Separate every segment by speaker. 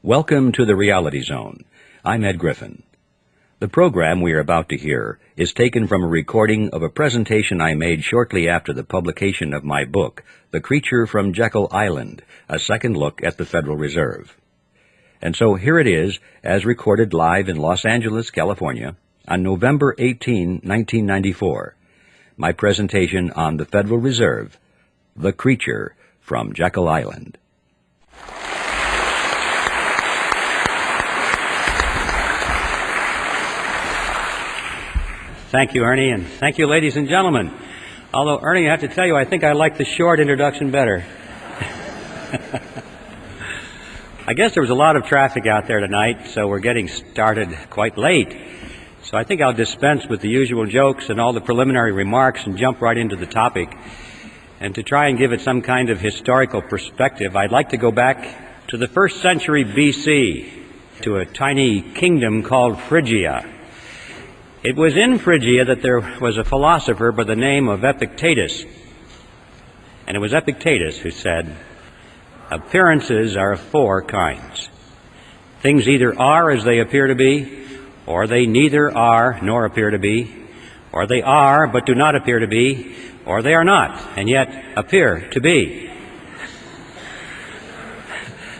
Speaker 1: Welcome to the Reality Zone. I'm Ed Griffin. The program we are about to hear is taken from a recording of a presentation I made shortly after the publication of my book, The Creature from Jekyll Island, a second look at the Federal Reserve. And so here it is, as recorded live in Los Angeles, California, on November 18, 1994. My presentation on the Federal Reserve, The Creature from Jekyll Island.
Speaker 2: Thank you, Ernie, and thank you, ladies and gentlemen. Although, Ernie, I have to tell you, I think I like the short introduction better. I guess there was a lot of traffic out there tonight, so we're getting started quite late. So I think I'll dispense with the usual jokes and all the preliminary remarks and jump right into the topic. And to try and give it some kind of historical perspective, I'd like to go back to the 1st century BC, to a tiny kingdom called Phrygia. It was in Phrygia that there was a philosopher by the name of Epictetus. And it was Epictetus who said, appearances are of 4 kinds. Things either are as they appear to be, or they neither are nor appear to be, or they are but do not appear to be, or they are not and yet appear to be.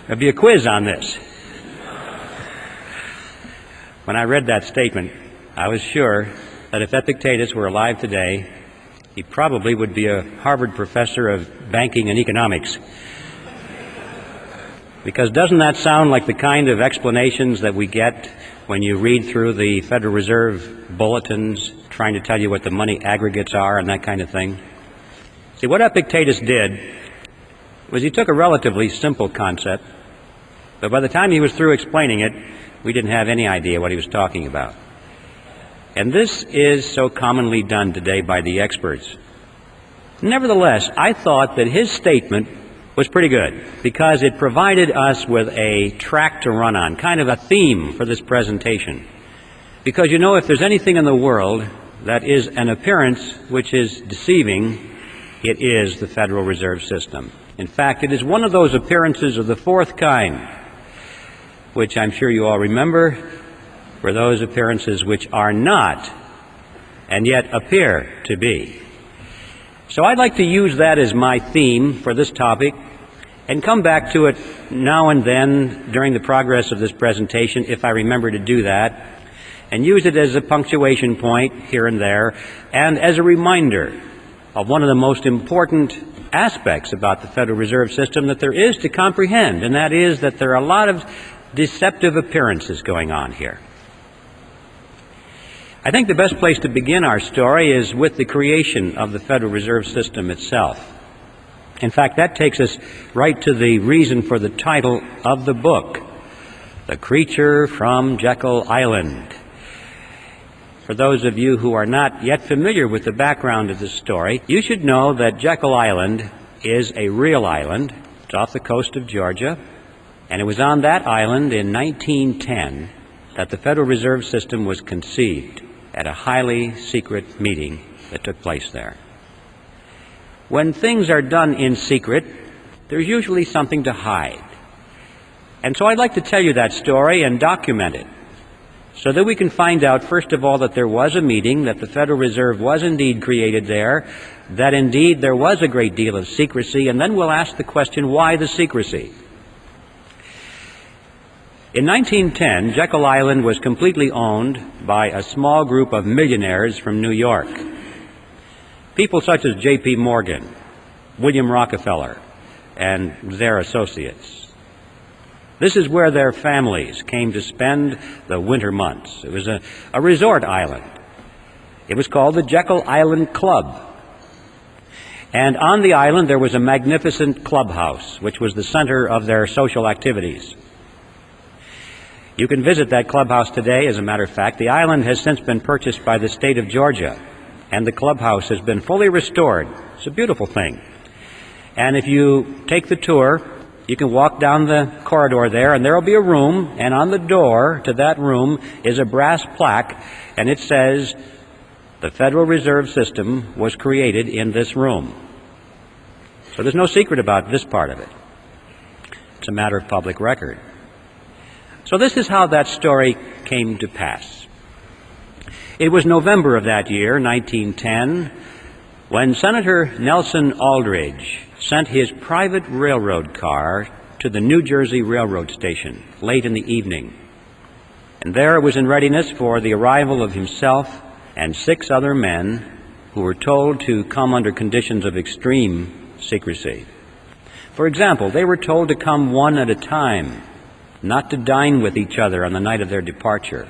Speaker 2: There'll be a quiz on this. When I read that statement, I was sure that if Epictetus were alive today, he probably would be a Harvard professor of banking and economics. Because doesn't that sound like the kind of explanations that we get when you read through the Federal Reserve bulletins trying to tell you what the money aggregates are and that kind of thing? See, what Epictetus did was he took a relatively simple concept, but by the time he was through explaining it, we didn't have any idea what he was talking about. And this is so commonly done today by the experts. Nevertheless, I thought that his statement was pretty good because it provided us with a track to run on, kind of a theme for this presentation. Because you know, if there's anything in the world that is an appearance which is deceiving, it is the Federal Reserve System. In fact, it is one of those appearances of the 4th kind, which I'm sure you all remember, for those appearances which are not and yet appear to be. So I'd like to use that as my theme for this topic and come back to it now and then during the progress of this presentation, if I remember to do that, and use it as a punctuation point here and there, and as a reminder of one of the most important aspects about the Federal Reserve System that there is to comprehend, and that is that there are a lot of deceptive appearances going on here. I think the best place to begin our story is with the creation of the Federal Reserve System itself. In fact, that takes us right to the reason for the title of the book, The Creature from Jekyll Island. For those of you who are not yet familiar with the background of this story, you should know that Jekyll Island is a real island. It's off the coast of Georgia, and it was on that island in 1910 that the Federal Reserve System was conceived at a highly secret meeting that took place there. When things are done in secret, there's usually something to hide. And so I'd like to tell you that story and document it so that we can find out, first of all, that there was a meeting, that the Federal Reserve was indeed created there, that indeed there was a great deal of secrecy, and then we'll ask the question, why the secrecy? In 1910, Jekyll Island was completely owned by a small group of millionaires from New York. People such as J.P. Morgan, William Rockefeller, and their associates. This is where their families came to spend the winter months. It was a resort island. It was called the Jekyll Island Club. And on the island there was a magnificent clubhouse, which was the center of their social activities. You can visit that clubhouse today. As a matter of fact, the island has since been purchased by the state of Georgia, and the clubhouse has been fully restored. It's a beautiful thing. And if you take the tour, you can walk down the corridor there, and there will be a room, and on the door to that room is a brass plaque, and it says, the Federal Reserve System was created in this room. So there's no secret about this part of it. It's a matter of public record. So this is how that story came to pass. It was November of that year, 1910, when Senator Nelson Aldrich sent his private railroad car to the New Jersey Railroad Station late in the evening. And there it was in readiness for the arrival of himself and 6 other men who were told to come under conditions of extreme secrecy. For example, they were told to come one at a time, not to dine with each other on the night of their departure.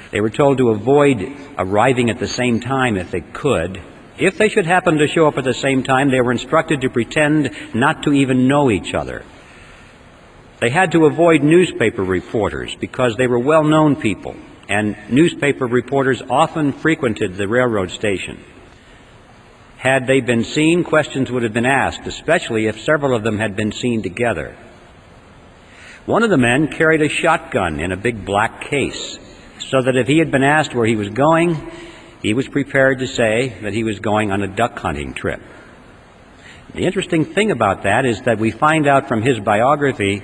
Speaker 2: They were told to avoid arriving at the same time if they could. If they should happen to show up at the same time, they were instructed to pretend not to even know each other. They had to avoid newspaper reporters because they were well-known people, and newspaper reporters often frequented the railroad station. Had they been seen, questions would have been asked, especially if several of them had been seen together. One of the men carried a shotgun in a big black case, so that if he had been asked where he was going, he was prepared to say that he was going on a duck hunting trip. The interesting thing about that is that we find out from his biography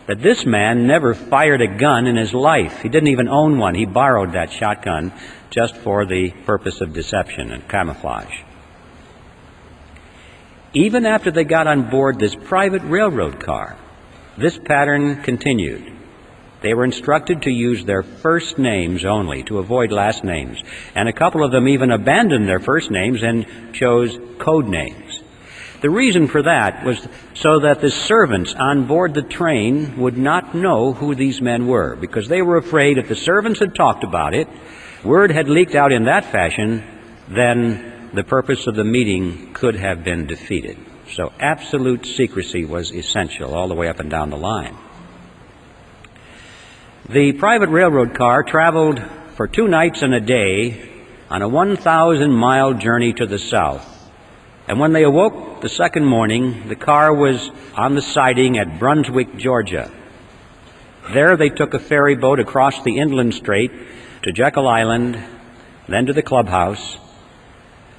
Speaker 2: that this man never fired a gun in his life. He didn't even own one. He borrowed that shotgun just for the purpose of deception and camouflage. Even after they got on board this private railroad car, this pattern continued. They were instructed to use their first names only, to avoid last names. And a couple of them even abandoned their first names and chose code names. The reason for that was so that the servants on board the train would not know who these men were, because they were afraid if the servants had talked about it, word had leaked out in that fashion, then the purpose of the meeting could have been defeated. So absolute secrecy was essential all the way up and down the line. The private railroad car traveled for 2 nights and a day on a 1,000-mile journey to the south. And when they awoke the second morning, the car was on the siding at Brunswick, Georgia. There they took a ferry boat across the inland strait to Jekyll Island, then to the clubhouse.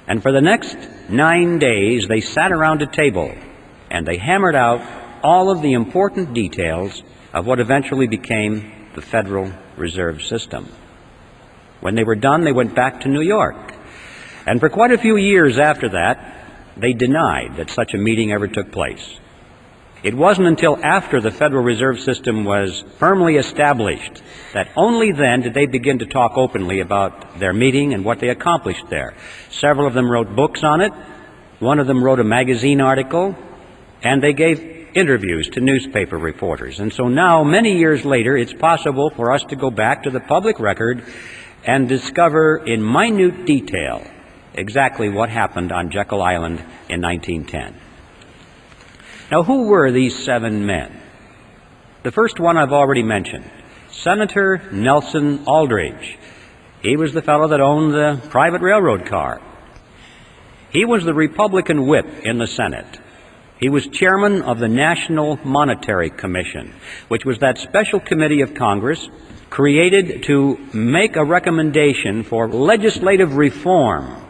Speaker 2: And for the next 9 days, they sat around a table and they hammered out all of the important details of what eventually became the Federal Reserve System. When they were done, they went back to New York. And for quite a few years after that, they denied that such a meeting ever took place. It wasn't until after the Federal Reserve System was firmly established that only then did they begin to talk openly about their meeting and what they accomplished there. Several of them wrote books on it. One of them wrote a magazine article, and they gave interviews to newspaper reporters. And so now, many years later, it's possible for us to go back to the public record and discover in minute detail exactly what happened on Jekyll Island in 1910. Now, who were these 7 men? The first one I've already mentioned, Senator Nelson Aldrich. He was the fellow that owned the private railroad car. He was the Republican whip in the Senate. He was chairman of the National Monetary Commission, which was that special committee of Congress created to make a recommendation for legislative reform.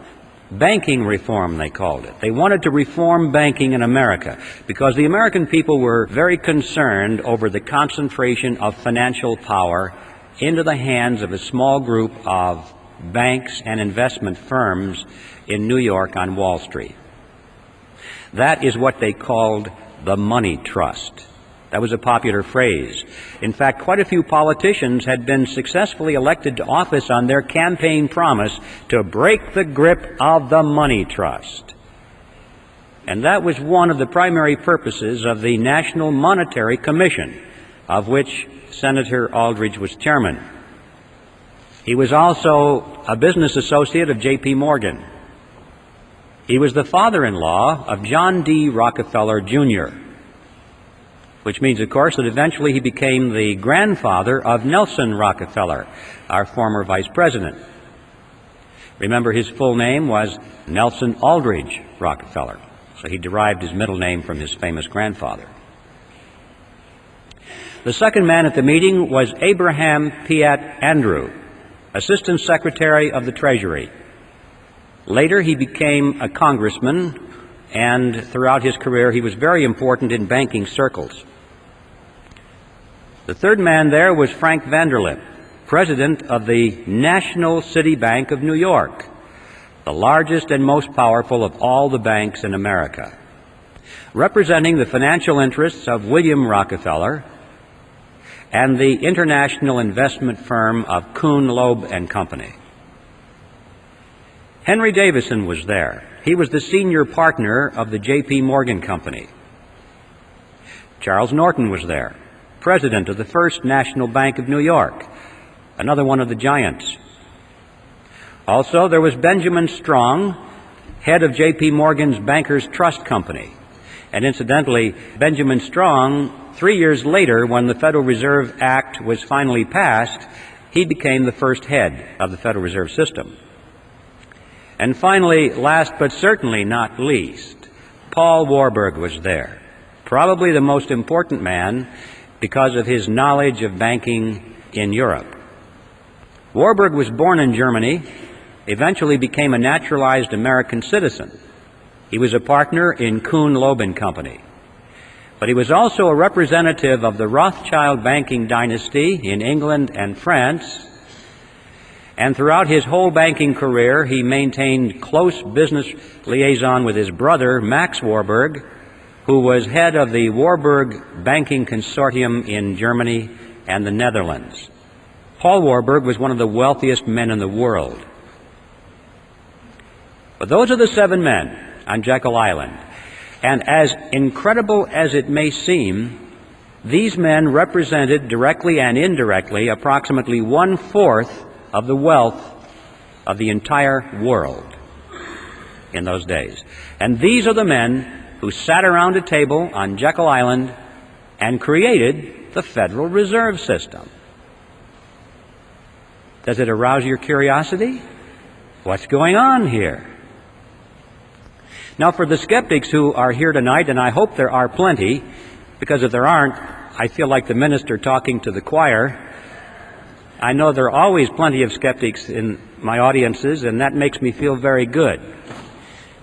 Speaker 2: Banking reform, they called it. They wanted to reform banking in America because the American people were very concerned over the concentration of financial power into the hands of a small group of banks and investment firms in New York on Wall Street. That is what they called the money trust. That was a popular phrase. In fact, quite a few politicians had been successfully elected to office on their campaign promise to break the grip of the money trust. And that was one of the primary purposes of the National Monetary Commission, of which Senator Aldrich was chairman. He was also a business associate of J.P. Morgan. He was the father-in-law of John D. Rockefeller, Jr., which means, of course, that eventually he became the grandfather of Nelson Rockefeller, our former vice president. Remember, his full name was Nelson Aldrich Rockefeller, so he derived his middle name from his famous grandfather. The second man at the meeting was Abraham Piatt Andrew, Assistant Secretary of the Treasury. Later, he became a congressman, and throughout his career, he was very important in banking circles. The third man there was Frank Vanderlip, president of the National City Bank of New York, the largest and most powerful of all the banks in America, representing the financial interests of William Rockefeller and the international investment firm of Kuhn, Loeb and Company. Henry Davison was there. He was the senior partner of the J.P. Morgan Company. Charles Norton was there, president of the First National Bank of New York, another one of the giants. Also, there was Benjamin Strong, head of J.P. Morgan's Bankers Trust Company. And incidentally, Benjamin Strong, 3 years later, when the Federal Reserve Act was finally passed, he became the first head of the Federal Reserve System. And finally, last but certainly not least, Paul Warburg was there, probably the most important man because of his knowledge of banking in Europe. Warburg was born in Germany, eventually became a naturalized American citizen. He was a partner in Kuhn, Loeb and Company. But he was also a representative of the Rothschild banking dynasty in England and France. And throughout his whole banking career, he maintained close business liaison with his brother, Max Warburg, who was head of the Warburg Banking Consortium in Germany and the Netherlands. Paul Warburg was one of the wealthiest men in the world. But those are the 7 men on Jekyll Island. And as incredible as it may seem, these men represented directly and indirectly approximately 1/4 of the wealth of the entire world in those days. And these are the men who sat around a table on Jekyll Island and created the Federal Reserve System. Does it arouse your curiosity? What's going on here? Now, for the skeptics who are here tonight, and I hope there are plenty, because if there aren't, I feel like the minister talking to the choir. I know there are always plenty of skeptics in my audiences, and that makes me feel very good.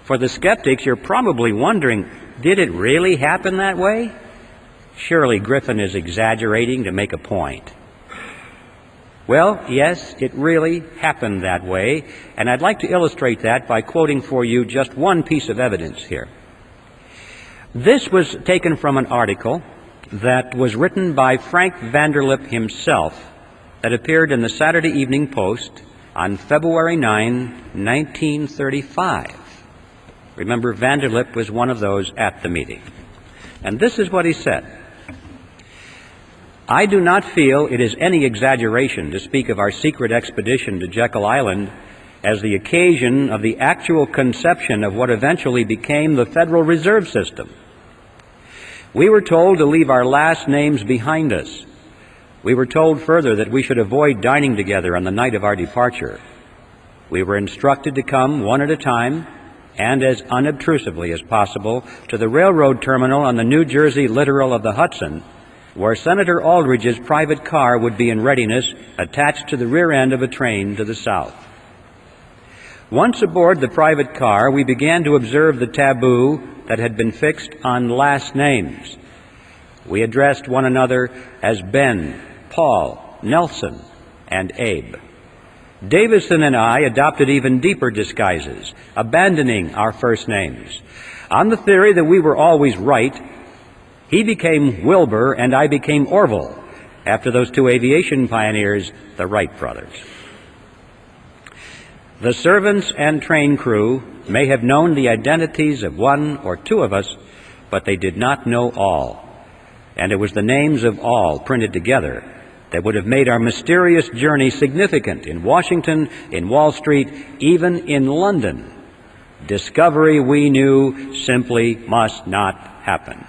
Speaker 2: For the skeptics, you're probably wondering, did it really happen that way? Surely Griffin is exaggerating to make a point. Well, yes, it really happened that way, and I'd like to illustrate that by quoting for you just one piece of evidence here. This was taken from an article that was written by Frank Vanderlip himself that appeared in the Saturday Evening Post on February 9, 1935. Remember, Vanderlip was one of those at the meeting. And this is what he said. I do not feel it is any exaggeration to speak of our secret expedition to Jekyll Island as the occasion of the actual conception of what eventually became the Federal Reserve System. We were told to leave our last names behind us. We were told further that we should avoid dining together on the night of our departure. We were instructed to come one at a time and as unobtrusively as possible to the railroad terminal on the New Jersey littoral of the Hudson, where Senator Aldrich's private car would be in readiness attached to the rear end of a train to the south. Once aboard the private car, we began to observe the taboo that had been fixed on last names. We addressed one another as Ben, Paul, Nelson, and Abe. Davison and I adopted even deeper disguises, abandoning our first names. On the theory that we were always right, he became Wilbur and I became Orville, after those 2 aviation pioneers, the Wright brothers. The servants and train crew may have known the identities of 1 or 2 of us, but they did not know all. And it was the names of all printed together that would have made our mysterious journey significant in Washington, in Wall Street, even in London. Discovery, we knew, simply must not happen.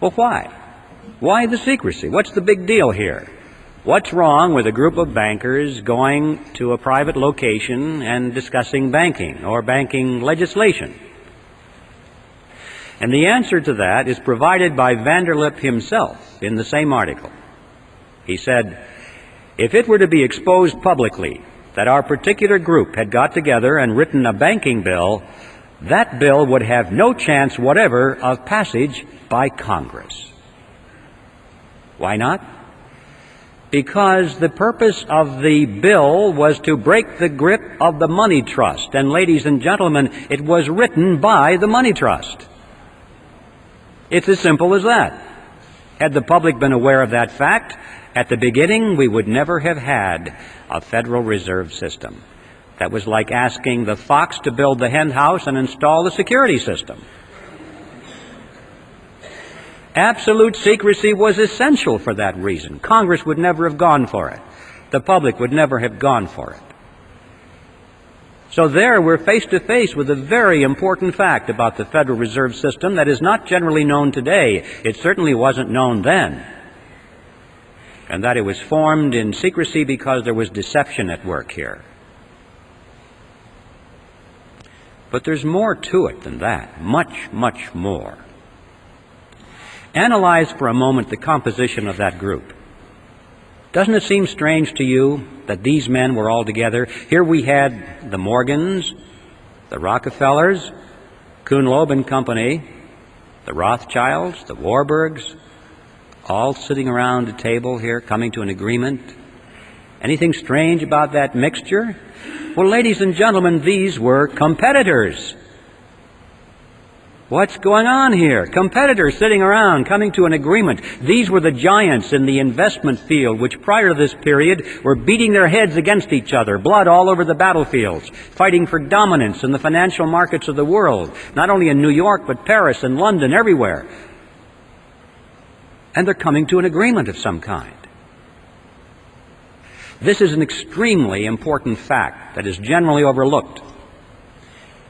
Speaker 2: Well, why? Why the secrecy? What's the big deal here? What's wrong with a group of bankers going to a private location and discussing banking or banking legislation? And the answer to that is provided by Vanderlip himself in the same article. He said, if it were to be exposed publicly that our particular group had got together and written a banking bill, that bill would have no chance whatever of passage by Congress. Why not? Because the purpose of the bill was to break the grip of the money trust. And ladies and gentlemen, it was written by the money trust. It's as simple as that. Had the public been aware of that fact, at the beginning we would never have had a Federal Reserve System. That was like asking the fox to build the hen house and install the security system. Absolute secrecy was essential for that reason. Congress would never have gone for it. The public would never have gone for it. So there we're face to face with a very important fact about the Federal Reserve System that is not generally known today. It certainly wasn't known then. And that it was formed in secrecy because there was deception at work here. But there's more to it than that. Much, much more. Analyze for a moment the composition of that group. Doesn't it seem strange to you that these men were all together? Here we had the Morgans, the Rockefellers, Kuhn, Loeb and Company, the Rothschilds, the Warburgs, all sitting around a table here, coming to an agreement. Anything strange about that mixture? Well, ladies and gentlemen, these were competitors. What's going on here? Competitors sitting around, coming to an agreement. These were the giants in the investment field, which prior to this period were beating their heads against each other, blood all over the battlefields, fighting for dominance in the financial markets of the world, not only in New York, but Paris and London, everywhere. And they're coming to an agreement of some kind. This is an extremely important fact that is generally overlooked,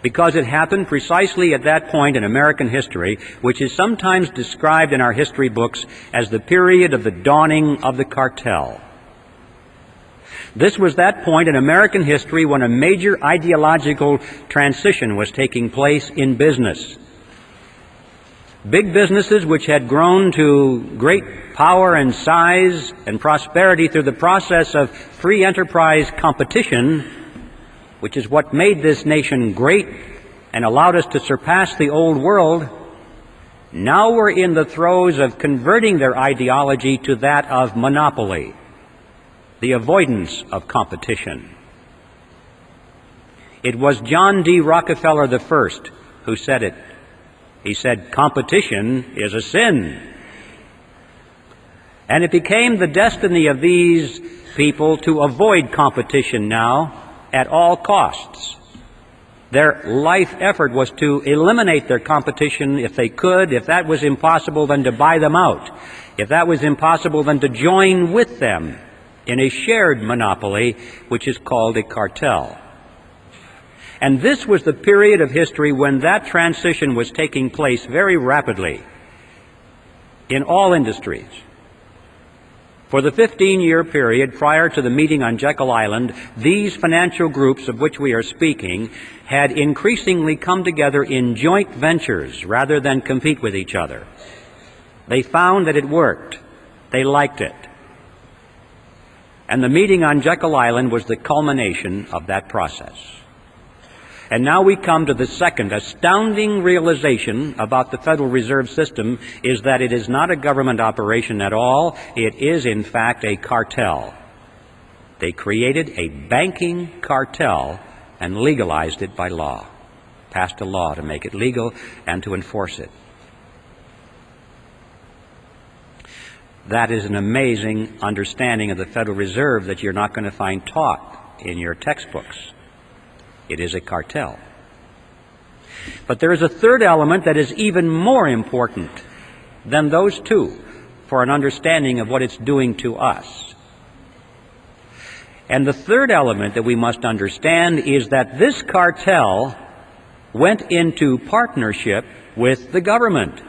Speaker 2: because it happened precisely at that point in American history, which is sometimes described in our history books as the period of the dawning of the cartel. This was that point in American history when a major ideological transition was taking place in business. Big businesses which had grown to great power and size and prosperity through the process of free enterprise competition, which is what made this nation great and allowed us to surpass the old world, now we're in the throes of converting their ideology to that of monopoly, the avoidance of competition. It was John D. Rockefeller I who said it. He said, "Competition is a sin." And it became the destiny of these people to avoid competition now at all costs. Their life effort was to eliminate their competition if they could. If that was impossible, then to buy them out. If that was impossible, then to join with them in a shared monopoly, which is called a cartel. And this was the period of history when that transition was taking place very rapidly in all industries. For the 15-year period prior to the meeting on Jekyll Island, these financial groups of which we are speaking had increasingly come together in joint ventures rather than compete with each other. They found that it worked. They liked it. And the meeting on Jekyll Island was the culmination of that process. And now we come to the second astounding realization about the Federal Reserve System, is that it is not a government operation at all. It is, in fact, a cartel. They created a banking cartel and legalized it by law, passed a law to make it legal and to enforce it. That is an amazing understanding of the Federal Reserve that you're not going to find taught in your textbooks. It is a cartel. But there is a third element that is even more important than those two for an understanding of what it's doing to us. And the third element that we must understand is that this cartel went into partnership with the government.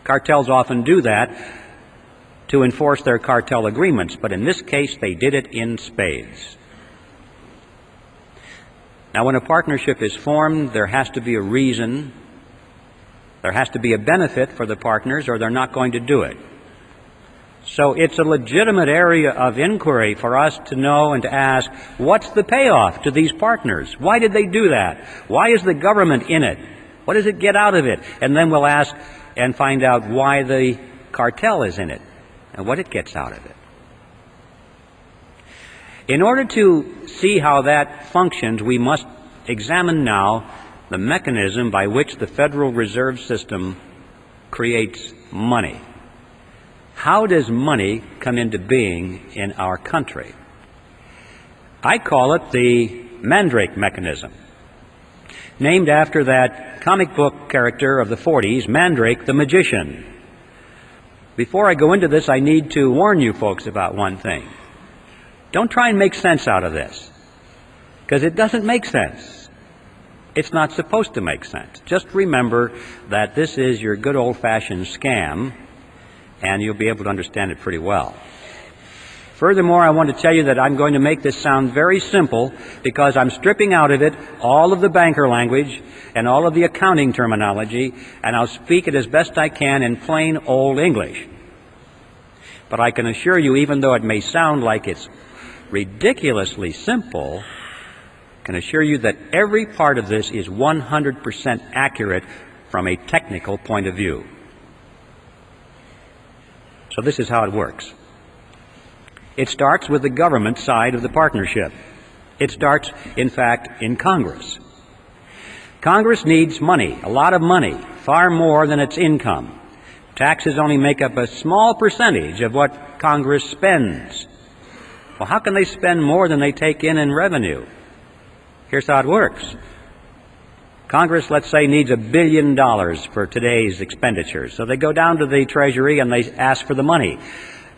Speaker 2: Cartels often do that to enforce their cartel agreements, but in this case they did it in spades. Now, when a partnership is formed, there has to be a reason, there has to be a benefit for the partners, or they're not going to do it. So it's a legitimate area of inquiry for us to know and to ask, what's the payoff to these partners? Why did they do that? Why is the government in it? What does it get out of it? And then we'll ask and find out why the cartel is in it. and what it gets out of it. In order to see how that functions, we must examine now the mechanism by which the Federal Reserve System creates money. How does money come into being in our country? I call it the Mandrake mechanism, named after that comic book character of the 40s, Mandrake the magician. Before I go into this, I need to warn you folks about one thing. Don't try and make sense out of this, because it doesn't make sense. It's not supposed to make sense. Just remember that this is your good old-fashioned scam, and you'll be able to understand it pretty well. Furthermore, I want to tell you that I'm going to make this sound very simple because I'm stripping out of it all of the banker language and all of the accounting terminology, and I'll speak it as best I can in plain old English. But I can assure you, even though it may sound like it's ridiculously simple, I can assure you that every part of this is 100% accurate from a technical point of view. So this is how it works. It starts with the government side of the partnership. It starts, in fact, in Congress. Congress needs money, a lot of money, far more than its income. Taxes only make up a small percentage of what Congress spends. Well, how can they spend more than they take in revenue? Here's how it works. Congress, let's say, needs $1 billion for today's expenditures. So they go down to the Treasury and they ask for the money.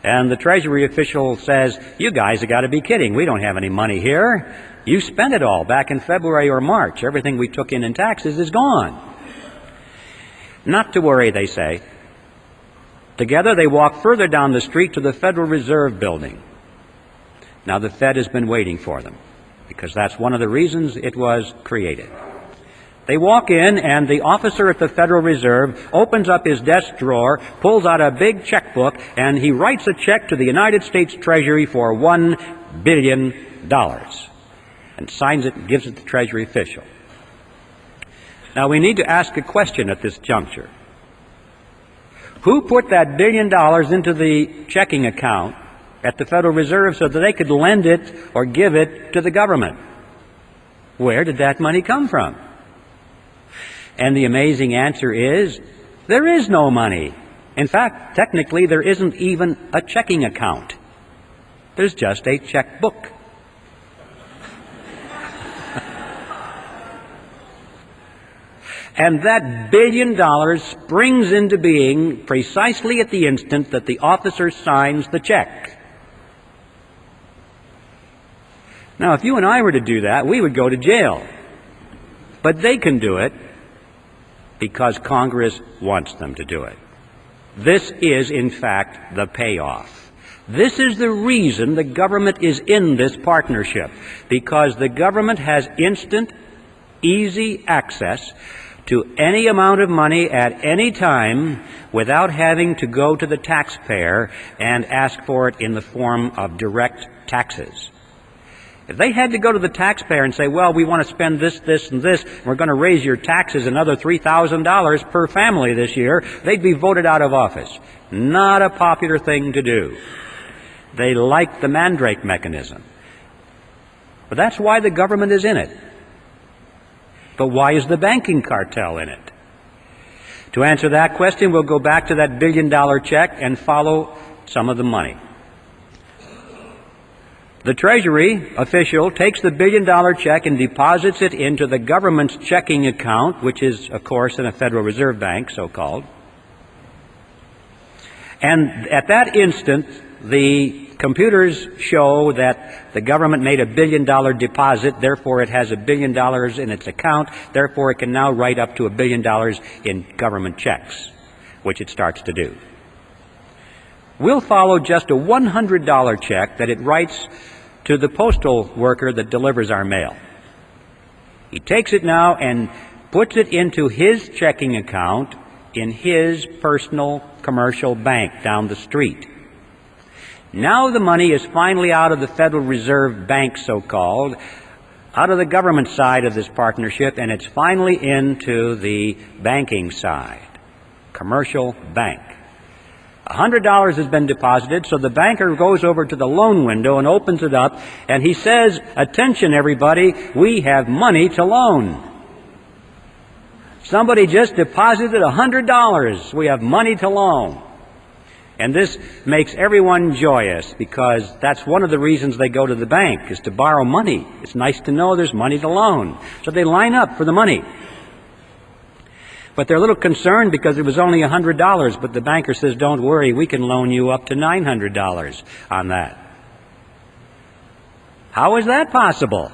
Speaker 2: And the Treasury official says, you guys have got to be kidding. We don't have any money here. You spent it all back in February or March. Everything we took in taxes is gone. Not to worry, they say. Together they walk further down the street to the Federal Reserve Building. Now the Fed has been waiting for them, because that's one of the reasons it was created. They walk in, and the officer at the Federal Reserve opens up his desk drawer, pulls out a big checkbook, and he writes a check to the United States Treasury for $1 billion and signs it and gives it to the Treasury official. Now, we need to ask a question at this juncture. Who put that $1 billion into the checking account at the Federal Reserve so that they could lend it or give it to the government? Where did that money come from? And the amazing answer is, there is no money. In fact, technically, there isn't even a checking account. There's just a checkbook. And that $1 billion springs into being precisely at the instant that the officer signs the check. Now, if you and I were to do that, we would go to jail. But they can do it because Congress wants them to do it. This is, in fact, the payoff. This is the reason the government is in this partnership, because the government has instant, easy access to any amount of money at any time without having to go to the taxpayer and ask for it in the form of direct taxes. If they had to go to the taxpayer and say, well, we want to spend this, this, and this, we're going to raise your taxes another $3,000 per family this year, they'd be voted out of office. Not a popular thing to do. They like the Mandrake mechanism. But that's why the government is in it. But why is the banking cartel in it? To answer that question, we'll go back to that $1 billion check and follow some of the money. The Treasury official takes the $1 billion check and deposits it into the government's checking account, which is, of course, in a Federal Reserve Bank, so-called. And at that instant, the computers show that the government made a $1 billion deposit, therefore it has $1 billion in its account, therefore it can now write up to $1 billion in government checks, which it starts to do. We'll follow just a $100 check that it writes to the postal worker that delivers our mail. He takes it now and puts it into his checking account in his personal commercial bank down the street. Now the money is finally out of the Federal Reserve Bank, so-called, out of the government side of this partnership, and it's finally into the banking side, commercial bank. $100 has been deposited, so the banker goes over to the loan window and opens it up, and he says, "Attention, everybody, we have money to loan. Somebody just deposited $100. We have money to loan." And this makes everyone joyous, because that's one of the reasons they go to the bank, is to borrow money. It's nice to know there's money to loan. So they line up for the money. But they're a little concerned because it was only $100, but the banker says, "Don't worry, we can loan you up to $900 on that." How is that possible?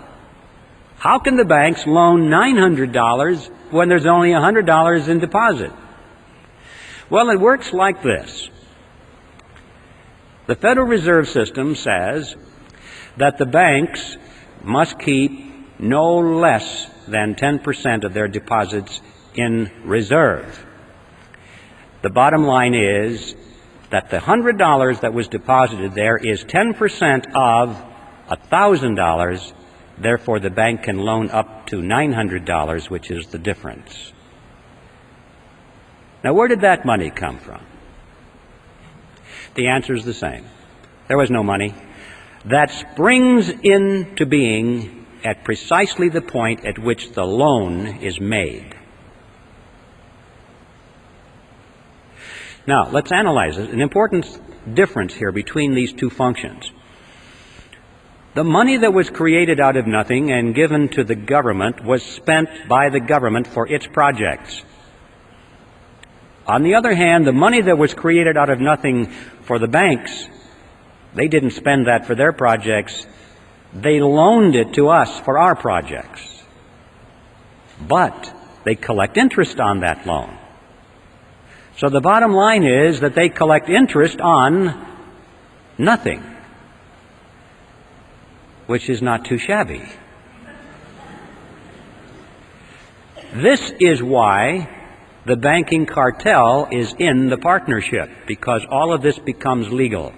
Speaker 2: How can the banks loan $900 when there's only $100 in deposit? Well, it works like this. The Federal Reserve System says that the banks must keep no less than 10% of their deposits in reserve. The bottom line is that the $100 that was deposited there is 10% of $1,000. Therefore, the bank can loan up to $900, which is the difference. Now, where did that money come from? The answer is the same. There was no money. That springs into being at precisely the point at which the loan is made. Now, let's analyze it. An important difference here between these two functions. The money that was created out of nothing and given to the government was spent by the government for its projects. On the other hand, the money that was created out of nothing for the banks, they didn't spend that for their projects. They loaned it to us for our projects. But they collect interest on that loan. So the bottom line is that they collect interest on nothing, which is not too shabby. This is why the banking cartel is in the partnership, because all of this becomes legal.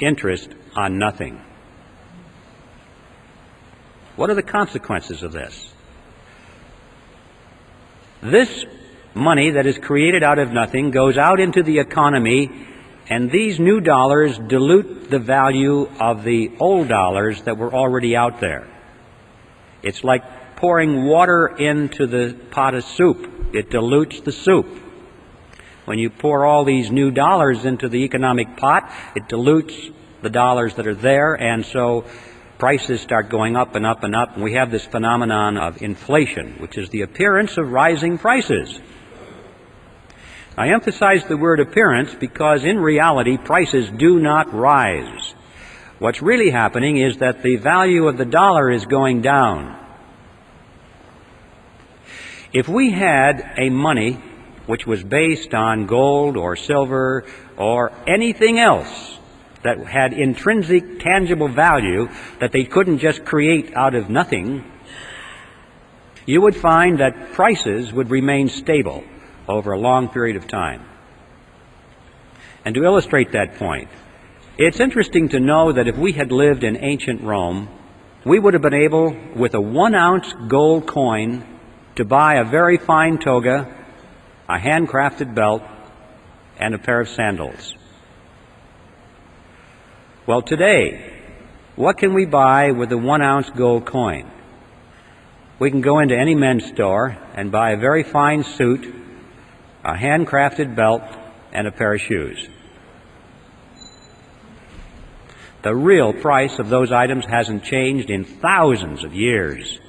Speaker 2: Interest on nothing. What are the consequences of this? This money that is created out of nothing goes out into the economy, and these new dollars dilute the value of the old dollars that were already out there. It's like pouring water into the pot of soup. It dilutes the soup. When you pour all these new dollars into the economic pot, it dilutes the dollars that are there, and so prices start going up and up and up, and we have this phenomenon of inflation, which is the appearance of rising prices. I emphasize the word appearance because in reality prices do not rise. What's really happening is that the value of the dollar is going down. If we had a money which was based on gold or silver or anything else that had intrinsic tangible value that they couldn't just create out of nothing, you would find that prices would remain stable over a long period of time. And to illustrate that point, it's interesting to know that if we had lived in ancient Rome, we would have been able, with a 1-ounce gold coin, to buy a very fine toga, a handcrafted belt, and a pair of sandals. Well, today, what can we buy with a 1-ounce gold coin? We can go into any men's store and buy a very fine suit, a handcrafted belt, and a pair of shoes. The real price of those items hasn't changed in thousands of years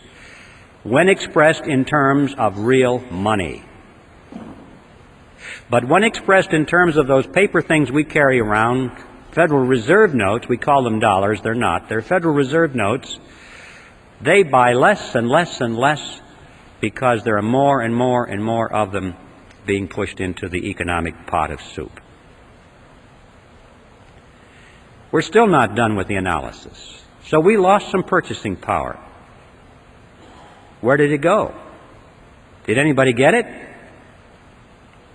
Speaker 2: when expressed in terms of real money. But when expressed in terms of those paper things we carry around, Federal Reserve notes, we call them dollars, they're not, they're Federal Reserve notes, they buy less and less and less because there are more and more and more of them being pushed into the economic pot of soup. We're still not done with the analysis. So we lost some purchasing power. Where did it go? Did anybody get it?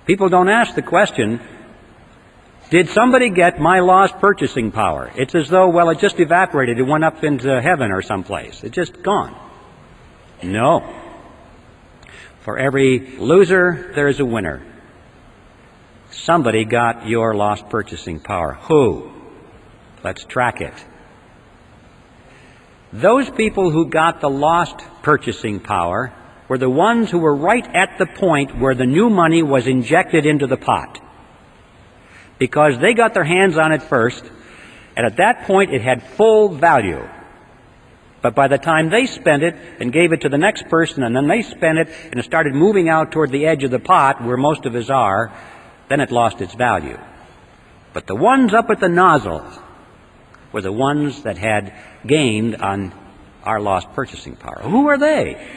Speaker 2: People don't ask the question, did somebody get my lost purchasing power? It's as though, well, it just evaporated. It went up into heaven or someplace. It's just gone. No. For every loser, there is a winner. Somebody got your lost purchasing power. Who? Let's track it. Those people who got the lost purchasing power were the ones who were right at the point where the new money was injected into the pot. Because they got their hands on it first, and at that point it had full value. But by the time they spent it and gave it to the next person, and then they spent it and it started moving out toward the edge of the pot where most of us are, then it lost its value. But the ones up at the nozzle were the ones that had gained on our lost purchasing power. Who are they?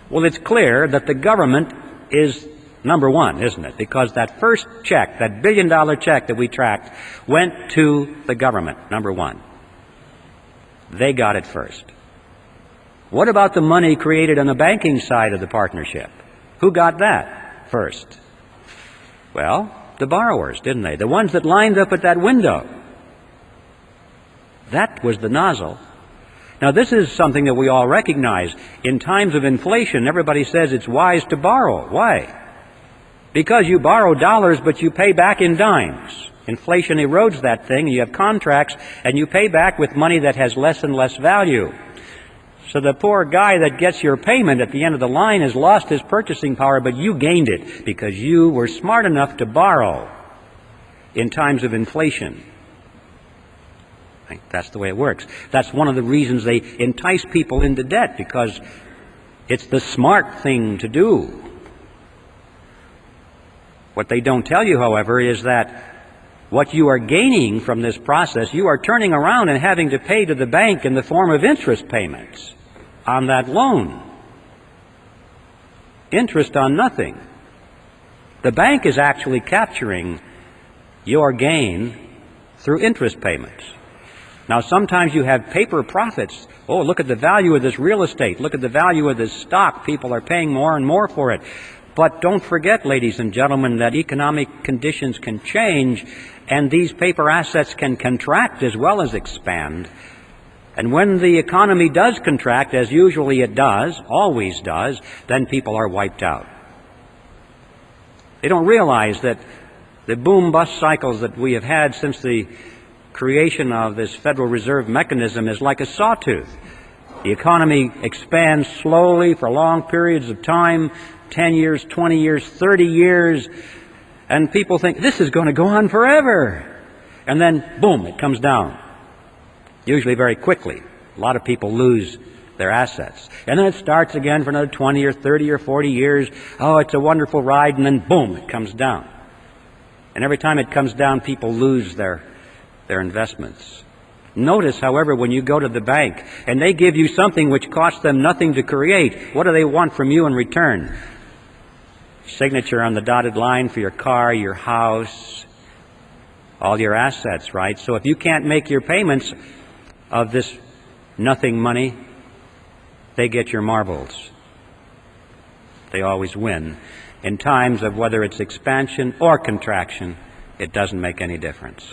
Speaker 2: Well, it's clear that the government is number one, isn't it? Because that first check, that billion-dollar check that we tracked, went to the government, number one. They got it first. What about the money created on the banking side of the partnership? Who got that first? Well, the borrowers, didn't they? The ones that lined up at that window. That was the nozzle. Now, this is something that we all recognize. In times of inflation, everybody says it's wise to borrow. Why? Because you borrow dollars, but you pay back in dimes. Inflation erodes that thing, and you have contracts, and you pay back with money that has less and less value. So the poor guy that gets your payment at the end of the line has lost his purchasing power, but you gained it because you were smart enough to borrow in times of inflation. That's the way it works. That's one of the reasons they entice people into debt, because it's the smart thing to do. What they don't tell you, however, is that what you are gaining from this process, you are turning around and having to pay to the bank in the form of interest payments on that loan. Interest on nothing. The bank is actually capturing your gain through interest payments. Now, sometimes you have paper profits. Oh, look at the value of this real estate. Look at the value of this stock. People are paying more and more for it. But don't forget, ladies and gentlemen, that economic conditions can change, and these paper assets can contract as well as expand. And when the economy does contract, as usually it does, always does, then people are wiped out. They don't realize that the boom-bust cycles that we have had since the creation of this Federal Reserve mechanism is like a sawtooth. The economy expands slowly for long periods of time, 10 years, 20 years, 30 years, and people think this is going to go on forever. And then, boom, it comes down, usually very quickly. A lot of people lose their assets. And then it starts again for another 20 or 30 or 40 years. Oh, it's a wonderful ride, and then, boom, it comes down. And every time it comes down, people lose their investments. Notice, however, when you go to the bank and they give you something which costs them nothing to create, what do they want from you in return? Signature on the dotted line for your car, your house, all your assets, right? So if you can't make your payments of this nothing money, they get your marbles. They always win. In times of whether it's expansion or contraction, it doesn't make any difference.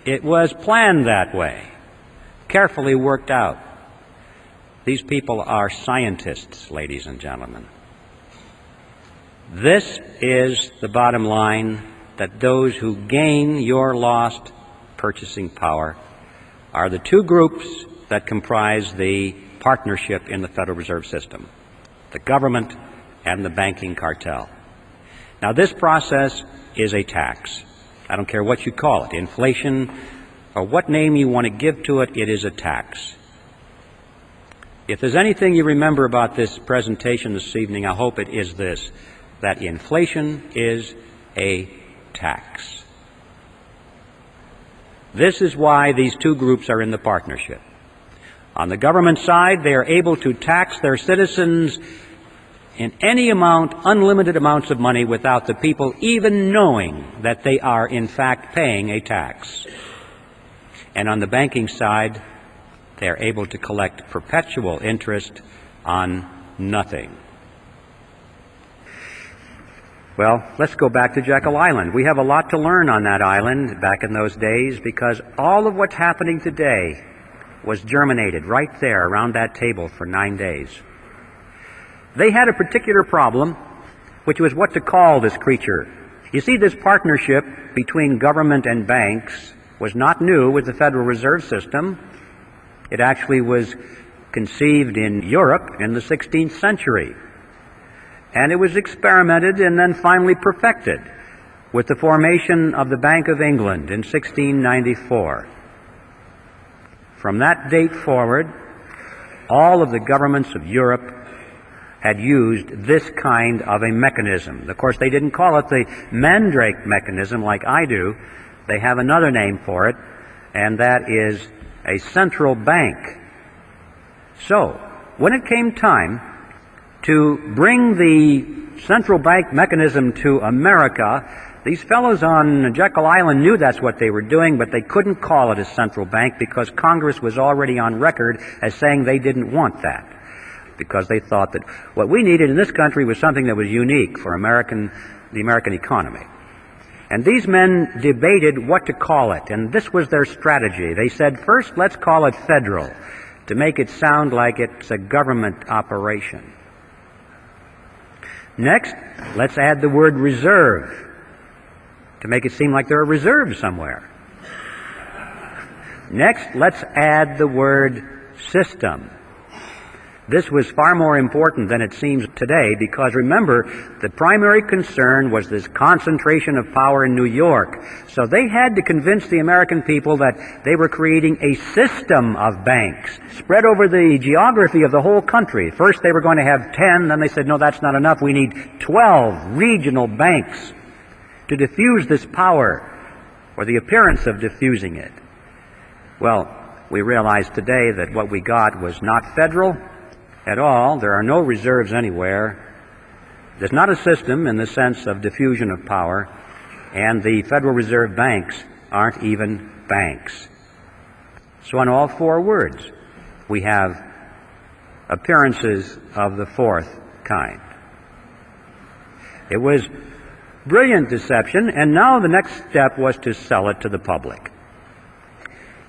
Speaker 2: It was planned that way, carefully worked out. These people are scientists, ladies and gentlemen. This is the bottom line, that those who gain your lost purchasing power are the two groups that comprise the partnership in the Federal Reserve System, the government and the banking cartel. Now, this process is a tax. I don't care what you call it, inflation, or what name you want to give to it, it is a tax. If there's anything you remember about this presentation this evening, I hope it is this, that inflation is a tax. This is why these two groups are in the partnership. On the government side, they are able to tax their citizens in any amount, unlimited amounts of money, without the people even knowing that they are in fact paying a tax. And on the banking side, they are able to collect perpetual interest on nothing. Well, let's go back to Jekyll Island. We have a lot to learn on that island back in those days, because all of what's happening today was germinated right there around that table for 9 days. They had a particular problem, which was what to call this creature You see, this partnership between government and banks was not new with the Federal Reserve System. It actually was conceived in Europe in the 16th century. And it was experimented and then finally perfected with the formation of the Bank of England in 1694. From that date forward, all of the governments of Europe had used this kind of a mechanism. Of course, they didn't call it the Mandrake mechanism like I do. They have another name for it, and that is a central bank. So, when it came time to bring the central bank mechanism to America, these fellows on Jekyll Island knew that's what they were doing, but they couldn't call it a central bank because Congress was already on record as saying they didn't want that, because they thought that what we needed in this country was something that was unique for the American economy. And these men debated what to call it, and this was their strategy. They said, first, let's call it federal, to make it sound like it's a government operation. Next, let's add the word reserve, to make it seem like there are reserves somewhere. Next, let's add the word system. This was far more important than it seems today, because remember, the primary concern was this concentration of power in New York. So they had to convince the American people that they were creating a system of banks spread over the geography of the whole country. First they were going to have 10, then they said, no, that's not enough. We need 12 regional banks to diffuse this power, or the appearance of diffusing it. Well, we realize today that what we got was not federal at all. There are no reserves anywhere. There's not a system in the sense of diffusion of power, and the Federal Reserve banks aren't even banks. So in all four words, we have appearances of the fourth kind. It was brilliant deception, and now the next step was to sell it to the public.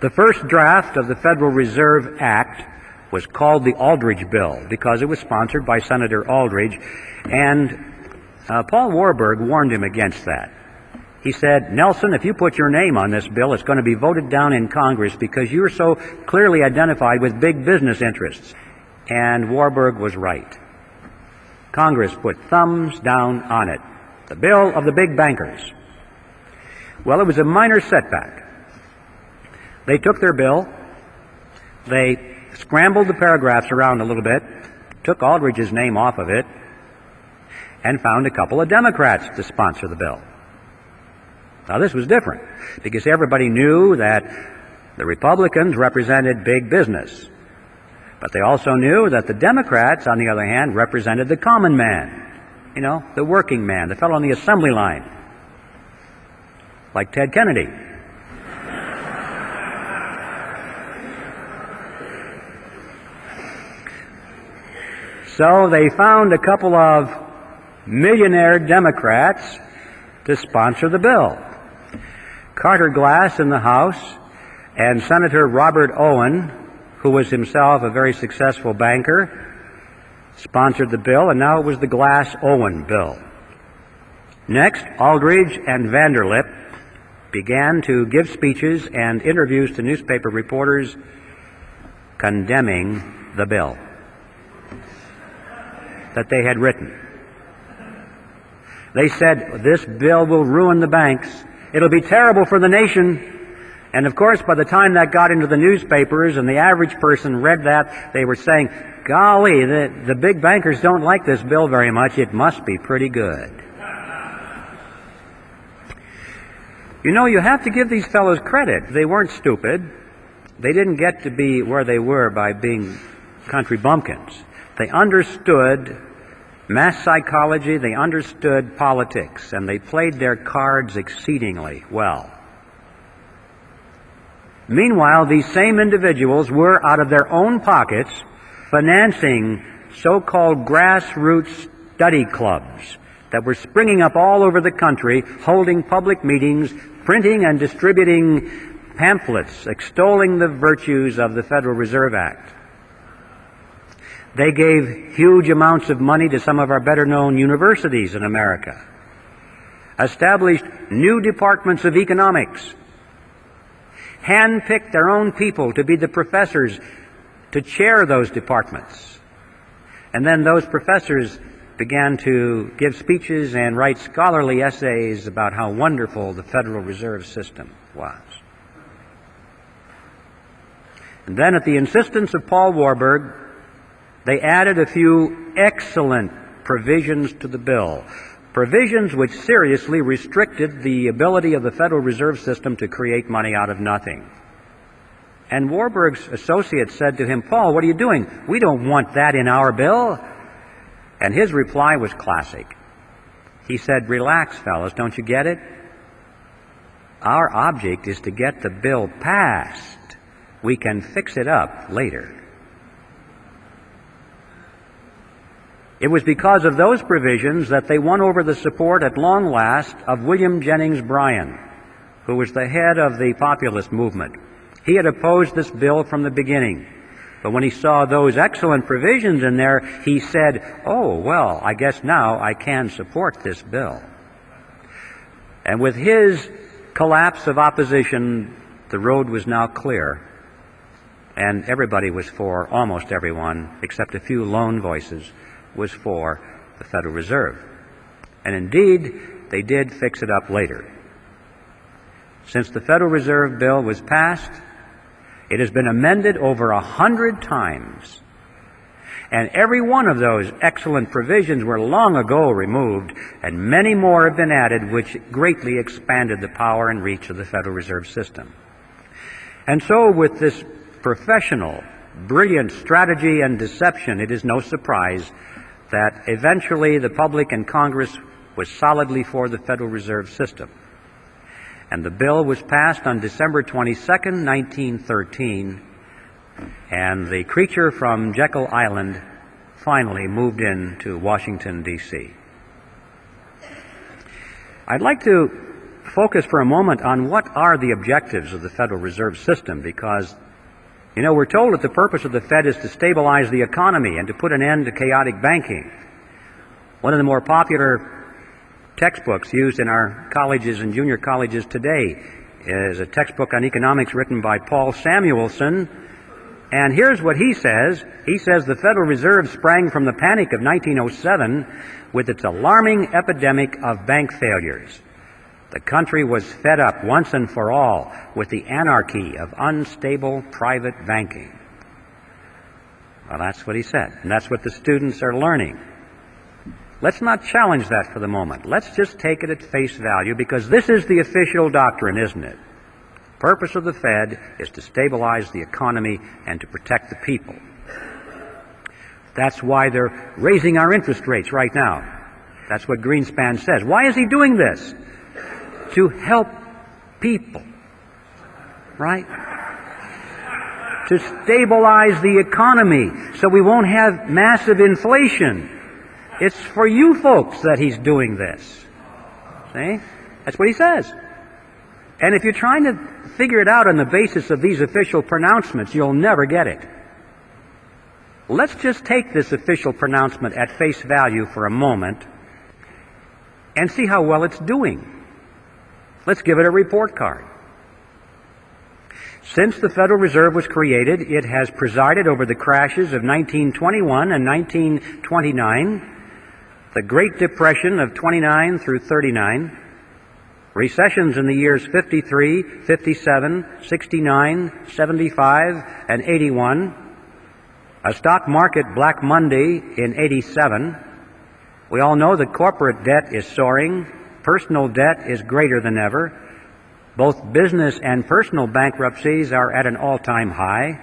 Speaker 2: The first draft of the Federal Reserve Act was called the Aldrich Bill because it was sponsored by Senator Aldrich, and Paul Warburg warned him against that. He said, Nelson, if you put your name on this bill, it's going to be voted down in Congress because you're so clearly identified with big business interests. And Warburg was right. Congress put thumbs down on it. The bill of the big bankers. Well, it was a minor setback. They took their bill, they scrambled the paragraphs around a little bit, took Aldrich's name off of it, and found a couple of Democrats to sponsor the bill. Now this was different, because everybody knew that the Republicans represented big business. But they also knew that the Democrats, on the other hand, represented the common man, you know, the working man, the fellow on the assembly line, like Ted Kennedy. So they found a couple of millionaire Democrats to sponsor the bill. Carter Glass in the House and Senator Robert Owen, who was himself a very successful banker, sponsored the bill, and now it was the Glass-Owen bill. Next, Aldrich and Vanderlip began to give speeches and interviews to newspaper reporters condemning the bill that they had written. They said, this bill will ruin the banks. It'll be terrible for the nation. And of course, by the time that got into the newspapers and the average person read that, they were saying, golly, the big bankers don't like this bill very much. It must be pretty good. You know, you have to give these fellows credit. They weren't stupid. They didn't get to be where they were by being country bumpkins. They understood mass psychology, they understood politics, and they played their cards exceedingly well. Meanwhile, these same individuals were, out of their own pockets, financing so-called grassroots study clubs that were springing up all over the country, holding public meetings, printing and distributing pamphlets extolling the virtues of the Federal Reserve Act. They gave huge amounts of money to some of our better-known universities in America. established new departments of economics, handpicked their own people to be the professors to chair those departments. And then those professors began to give speeches and write scholarly essays about how wonderful the Federal Reserve System was. And then at the insistence of Paul Warburg, they added a few excellent provisions to the bill, provisions which seriously restricted the ability of the Federal Reserve System to create money out of nothing. And Warburg's associates said to him, "Paul, what are you doing? We don't want that in our bill." And his reply was classic. He said, "Relax, fellas, don't you get it? Our object is to get the bill passed. We can fix it up later." It was because of those provisions that they won over the support at long last of William Jennings Bryan, who was the head of the populist movement. He had opposed this bill from the beginning. But when he saw those excellent provisions in there, he said, "Oh, well, I guess now I can support this bill." And with his collapse of opposition, the road was now clear. And everybody was for, almost everyone, except a few lone voices, was for the Federal Reserve. And indeed, they did fix it up later. Since the Federal Reserve Bill was passed, it has been amended over 100 times. And every one of those excellent provisions were long ago removed, and many more have been added, which greatly expanded the power and reach of the Federal Reserve System. And so with this professional, brilliant strategy and deception, it is no surprise that eventually the public and Congress was solidly for the Federal Reserve System. And the bill was passed on December 22nd, 1913, and the creature from Jekyll Island finally moved into Washington, D.C. I'd like to focus for a moment on what are the objectives of the Federal Reserve System, because we're told that the purpose of the Fed is to stabilize the economy and to put an end to chaotic banking. One of the more popular textbooks used in our colleges and junior colleges today is a textbook on economics written by Paul Samuelson. And here's what he says. He says the Federal Reserve sprang from the panic of 1907 with its alarming epidemic of bank failures. The country was fed up once and for all with the anarchy of unstable private banking. Well, that's what he said, and that's what the students are learning. Let's not challenge that for the moment. Let's just take it at face value, because this is the official doctrine, isn't it? The purpose of the Fed is to stabilize the economy and to protect the people. That's why they're raising our interest rates right now. That's what Greenspan says. Why is he doing this? To help people, right? To stabilize the economy so we won't have massive inflation. It's for you folks that he's doing this. See? That's what he says. And if you're trying to figure it out on the basis of these official pronouncements, you'll never get it. Let's just take this official pronouncement at face value for a moment and see how well it's doing. Let's give it a report card. Since the Federal Reserve was created, it has presided over the crashes of 1921 and 1929, the Great Depression of 29 through 39, recessions in the years 53, 57, 69, 75, and 81, a stock market Black Monday in 87. We all know that corporate debt is soaring. Personal debt is greater than ever. Both business and personal bankruptcies are at an all-time high.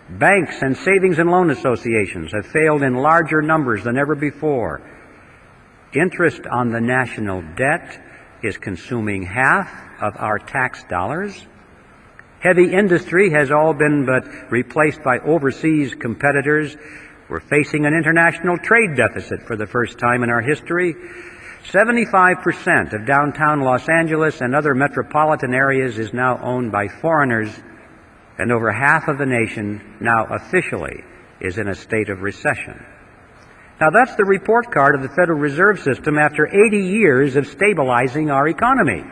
Speaker 2: Banks and savings and loan associations have failed in larger numbers than ever before. Interest on the national debt is consuming half of our tax dollars. Heavy industry has all been but replaced by overseas competitors. We're facing an international trade deficit for the first time in our history. 75% of downtown Los Angeles and other metropolitan areas is now owned by foreigners, and over half of the nation now officially is in a state of recession. Now, that's the report card of the Federal Reserve System after 80 years of stabilizing our economy.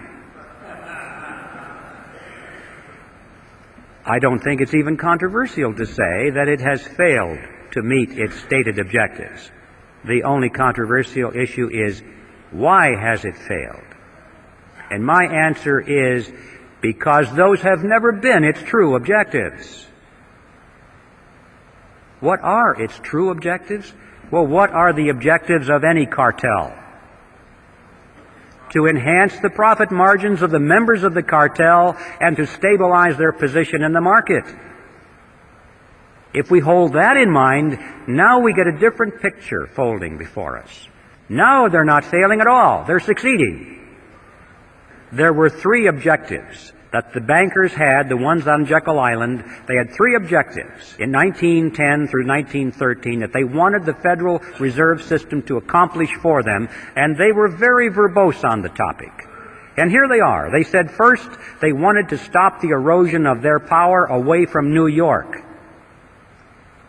Speaker 2: I don't think it's even controversial to say that it has failed to meet its stated objectives. The only controversial issue is, why has it failed? And my answer is, because those have never been its true objectives. What are its true objectives? Well, what are the objectives of any cartel? To enhance the profit margins of the members of the cartel and to stabilize their position in the market. If we hold that in mind, now we get a different picture folding before us. Now they're not failing at all. They're succeeding. There were three objectives that the bankers had, the ones on Jekyll Island. They had three objectives in 1910 through 1913 that they wanted the Federal Reserve System to accomplish for them, and they were very verbose on the topic. And here they are. They said first they wanted to stop the erosion of their power away from New York.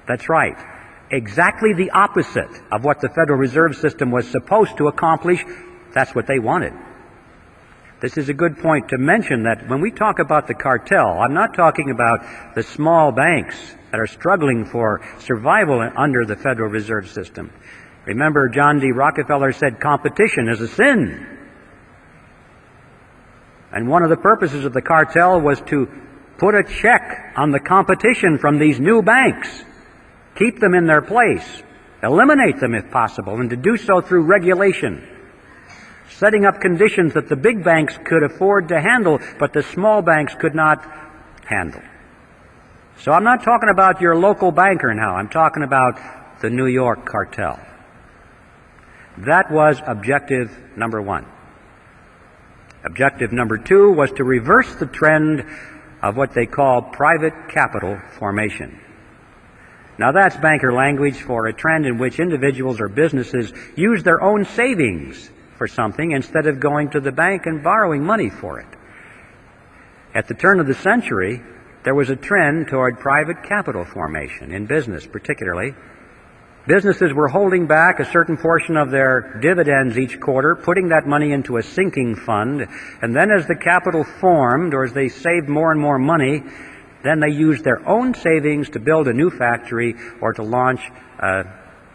Speaker 2: That's right. Exactly the opposite of what the Federal Reserve System was supposed to accomplish. That's what they wanted. This is a good point to mention that when we talk about the cartel, I'm not talking about the small banks that are struggling for survival under the Federal Reserve System. Remember, John D. Rockefeller said competition is a sin. And one of the purposes of the cartel was to put a check on the competition from these new banks, keep them in their place, eliminate them if possible, and to do so through regulation, setting up conditions that the big banks could afford to handle, but the small banks could not handle. So I'm not talking about your local banker now. I'm talking about the New York cartel. That was objective number one. Objective number two was to reverse the trend of what they call private capital formation. Now that's banker language for a trend in which individuals or businesses use their own savings for something instead of going to the bank and borrowing money for it. At the turn of the century, there was a trend toward private capital formation in business particularly. Businesses were holding back a certain portion of their dividends each quarter, putting that money into a sinking fund, and then as the capital formed, or as they saved more and more money, then they used their own savings to build a new factory or to launch a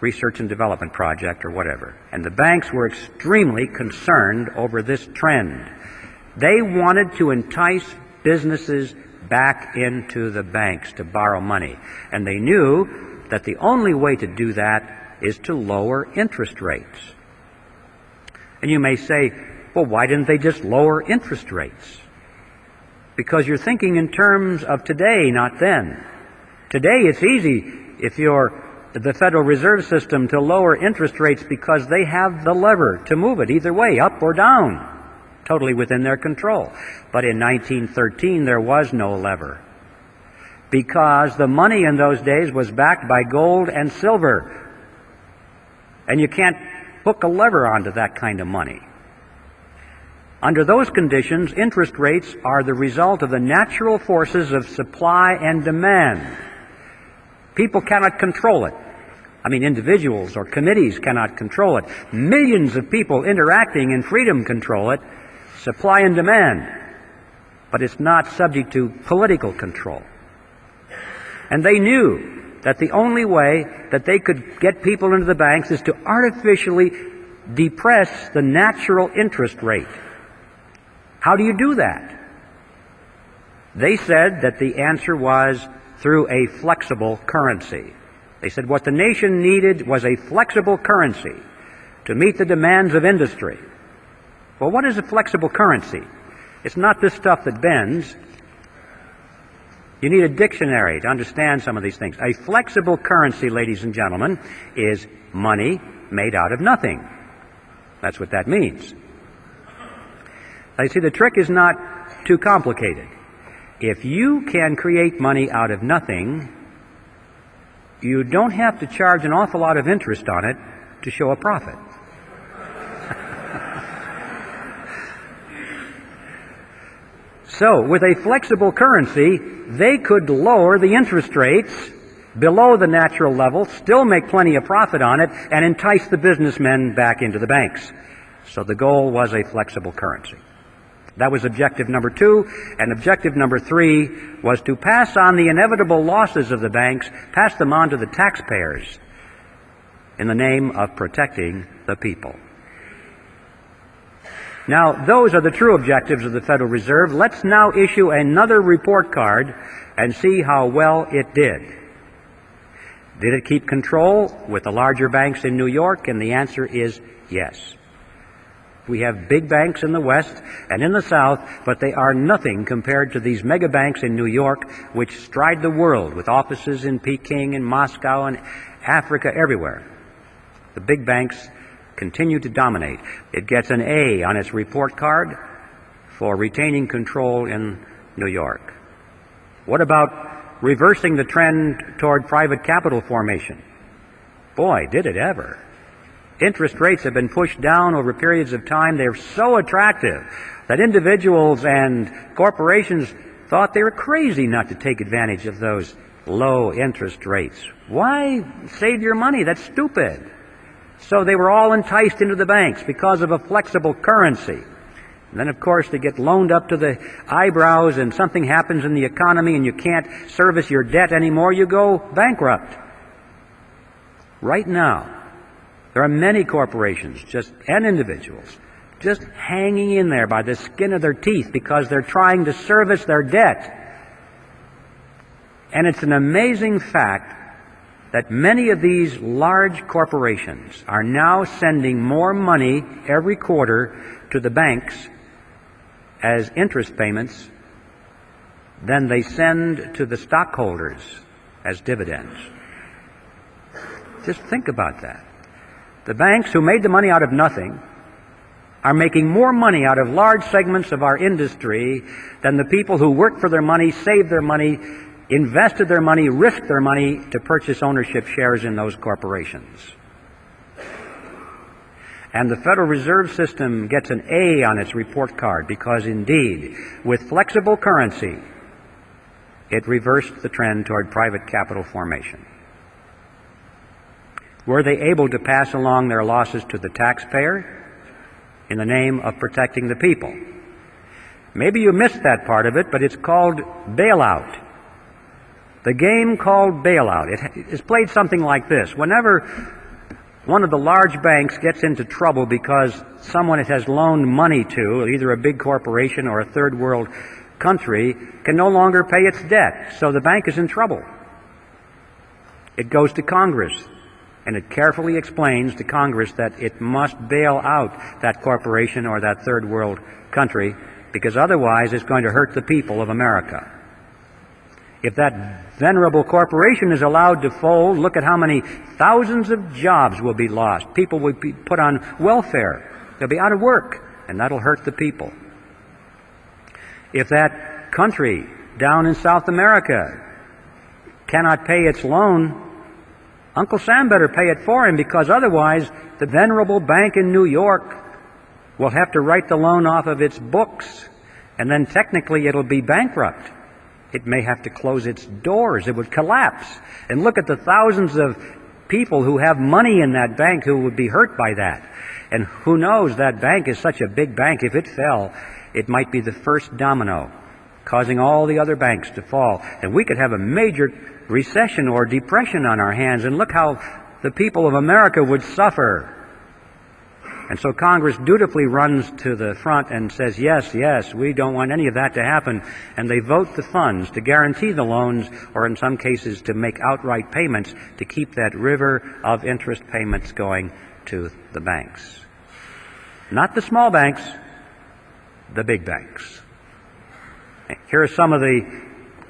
Speaker 2: research and development project or whatever. And the banks were extremely concerned over this trend. They wanted to entice businesses back into the banks to borrow money. And they knew that the only way to do that is to lower interest rates. And you may say, well, why didn't they just lower interest rates? Because you're thinking in terms of today, not then. Today it's easy if you're the Federal Reserve System to lower interest rates because they have the lever to move it either way, up or down, totally within their control. But in 1913 there was no lever because the money in those days was backed by gold and silver. And you can't hook a lever onto that kind of money. Under those conditions, interest rates are the result of the natural forces of supply and demand. People cannot control it. I mean, individuals or committees cannot control it. Millions of people interacting in freedom control it, supply and demand. But it's not subject to political control. And they knew that the only way that they could get people into the banks is to artificially depress the natural interest rate. How do you do that? They said that the answer was through a flexible currency. They said what the nation needed was a flexible currency to meet the demands of industry. Well, what is a flexible currency? It's not this stuff that bends. You need a dictionary to understand some of these things. A flexible currency, ladies and gentlemen, is money made out of nothing. That's what that means. Now, you see, the trick is not too complicated. If you can create money out of nothing, you don't have to charge an awful lot of interest on it to show a profit. So, with a flexible currency, they could lower the interest rates below the natural level, still make plenty of profit on it, and entice the businessmen back into the banks. So the goal was a flexible currency. That was objective number 2, and objective number 3 was to pass on the inevitable losses of the banks, pass them on to the taxpayers in the name of protecting the people. Now, those are the true objectives of the Federal Reserve. Let's now issue another report card and see how well it did. Did it keep control with the larger banks in New York? And the answer is yes. We have big banks in the West and in the South, but they are nothing compared to these mega banks in New York, which stride the world with offices in Peking and Moscow and Africa, everywhere. The big banks continue to dominate. It gets an A on its report card for retaining control in New York. What about reversing the trend toward private capital formation? Boy, did it ever. Interest rates have been pushed down over periods of time. They're so attractive that individuals and corporations thought they were crazy not to take advantage of those low interest rates. Why save your money? That's stupid. So they were all enticed into the banks because of a flexible currency. And then, of course, they get loaned up to the eyebrows and something happens in the economy and you can't service your debt anymore, you go bankrupt. Right now, there are many corporations and individuals just hanging in there by the skin of their teeth because they're trying to service their debt. And it's an amazing fact that many of these large corporations are now sending more money every quarter to the banks as interest payments than they send to the stockholders as dividends. Just think about that. The banks, who made the money out of nothing, are making more money out of large segments of our industry than the people who worked for their money, saved their money, invested their money, risked their money to purchase ownership shares in those corporations. And the Federal Reserve System gets an A on its report card because, indeed, with flexible currency, it reversed the trend toward private capital formation. Were they able to pass along their losses to the taxpayer in the name of protecting the people? Maybe you missed that part of it, but it's called bailout. The game called bailout. It is played something like this. Whenever one of the large banks gets into trouble because someone it has loaned money to, either a big corporation or a third world country, can no longer pay its debt, so the bank is in trouble. It goes to Congress, and it carefully explains to Congress that it must bail out that corporation or that third world country, because otherwise it's going to hurt the people of America. If that venerable corporation is allowed to fold, look at how many thousands of jobs will be lost. People will be put on welfare. They'll be out of work, and that'll hurt the people. If that country down in South America cannot pay its loan, Uncle Sam better pay it for him, because otherwise the venerable bank in New York will have to write the loan off of its books, and then technically it'll be bankrupt. It may have to close its doors. It would collapse. And look at the thousands of people who have money in that bank who would be hurt by that. And who knows, that bank is such a big bank, if it fell, it might be the first domino, causing all the other banks to fall. And we could have a major recession or depression on our hands, and look how the people of America would suffer. And so Congress dutifully runs to the front and says, yes, yes, we don't want any of that to happen. And they vote the funds to guarantee the loans, or in some cases to make outright payments to keep that river of interest payments going to the banks. Not the small banks, the big banks. Here are some of the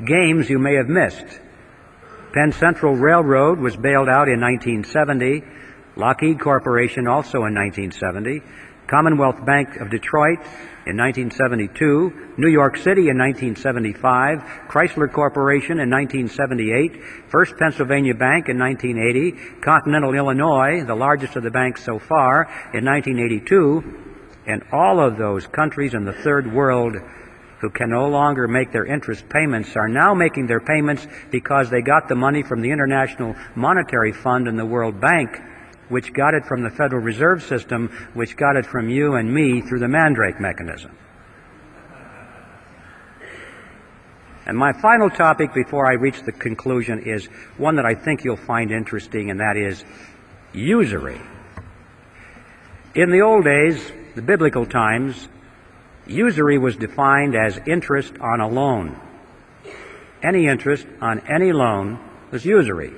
Speaker 2: games you may have missed. Penn Central Railroad was bailed out in 1970. Lockheed Corporation also in 1970, Commonwealth Bank of Detroit in 1972, New York City in 1975, Chrysler Corporation in 1978, First Pennsylvania Bank in 1980, Continental Illinois, the largest of the banks so far, in 1982, and all of those countries in the third world who can no longer make their interest payments are now making their payments because they got the money from the International Monetary Fund and the World Bank, which got it from the Federal Reserve System, which got it from you and me through the Mandrake mechanism. And my final topic before I reach the conclusion is one that I think you'll find interesting, and that is usury. In the old days, the biblical times, usury was defined as interest on a loan. Any interest on any loan was usury.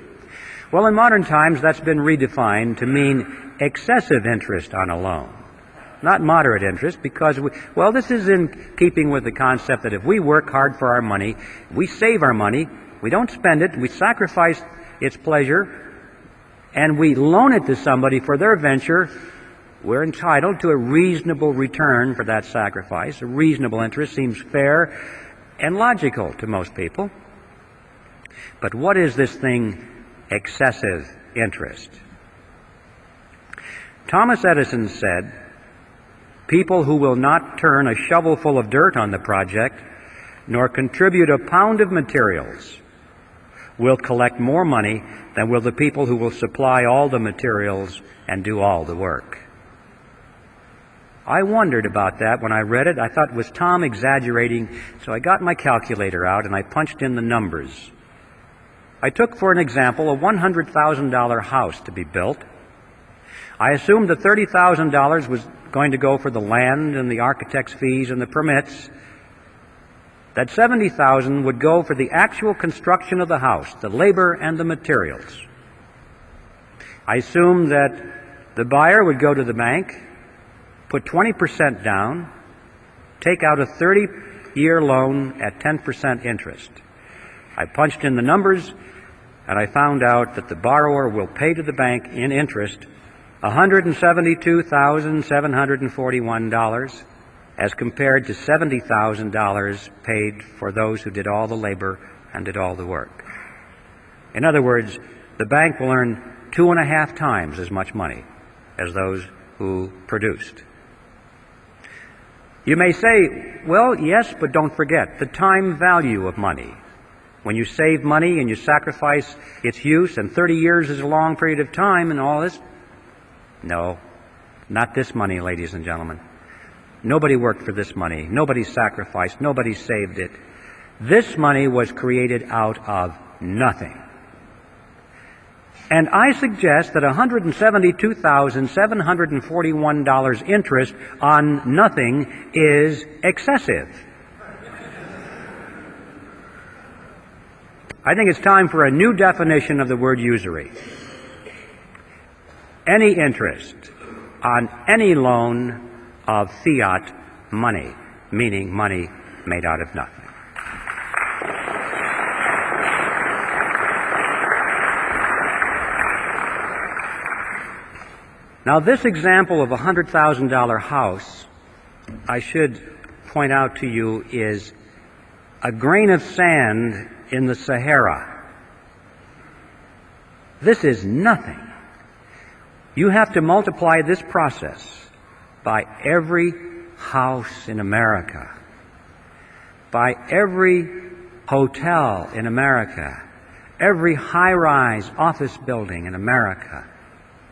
Speaker 2: Well, in modern times, that's been redefined to mean excessive interest on a loan, not moderate interest, because, this is in keeping with the concept that if we work hard for our money, we save our money, we don't spend it, we sacrifice its pleasure, and we loan it to somebody for their venture, we're entitled to a reasonable return for that sacrifice. A reasonable interest seems fair and logical to most people. But what is this thing, excessive interest? Thomas Edison said, "People who will not turn a shovelful of dirt on the project, nor contribute a pound of materials, will collect more money than will the people who will supply all the materials and do all the work." I wondered about that when I read it. I thought, was Tom exaggerating? So I got my calculator out and I punched in the numbers. I took, for an example, a $100,000 house to be built. I assumed that $30,000 was going to go for the land and the architect's fees and the permits, that $70,000 would go for the actual construction of the house, the labor and the materials. I assumed that the buyer would go to the bank, put 20% down, take out a 30-year loan at 10% interest. I punched in the numbers, and I found out that the borrower will pay to the bank in interest $172,741 as compared to $70,000 paid for those who did all the labor and did all the work. In other words, the bank will earn 2.5 times as much money as those who produced. You may say, well, yes, but don't forget the time value of money. When you save money and you sacrifice its use, and 30 years is a long period of time and all this. No, not this money, ladies and gentlemen. Nobody worked for this money. Nobody sacrificed. Nobody saved it. This money was created out of nothing. And I suggest that $172,741 interest on nothing is excessive. I think it's time for a new definition of the word usury. Any interest on any loan of fiat money, meaning money made out of nothing. Now, this example of a $100,000 house, I should point out to you, is a grain of sand in the Sahara. This is nothing. You have to multiply this process by every house in America, by every hotel in America, every high-rise office building in America,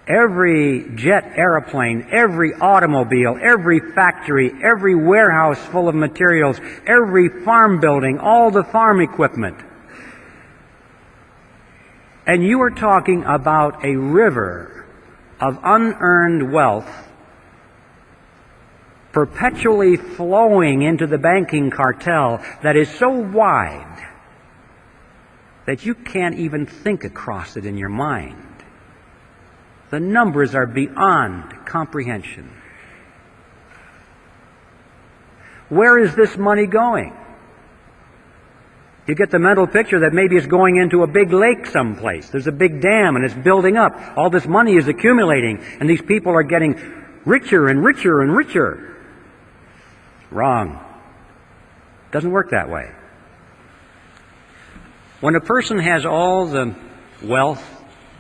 Speaker 2: every jet airplane, every automobile, every factory, every warehouse full of materials, every farm building, all the farm equipment. And you are talking about a river of unearned wealth perpetually flowing into the banking cartel that is so wide that you can't even think across it in your mind. The numbers are beyond comprehension. Where is this money going? You get the mental picture that maybe it's going into a big lake someplace. There's a big dam and it's building up. All this money is accumulating and these people are getting richer and richer and richer. Wrong. Doesn't work that way. When a person has all the wealth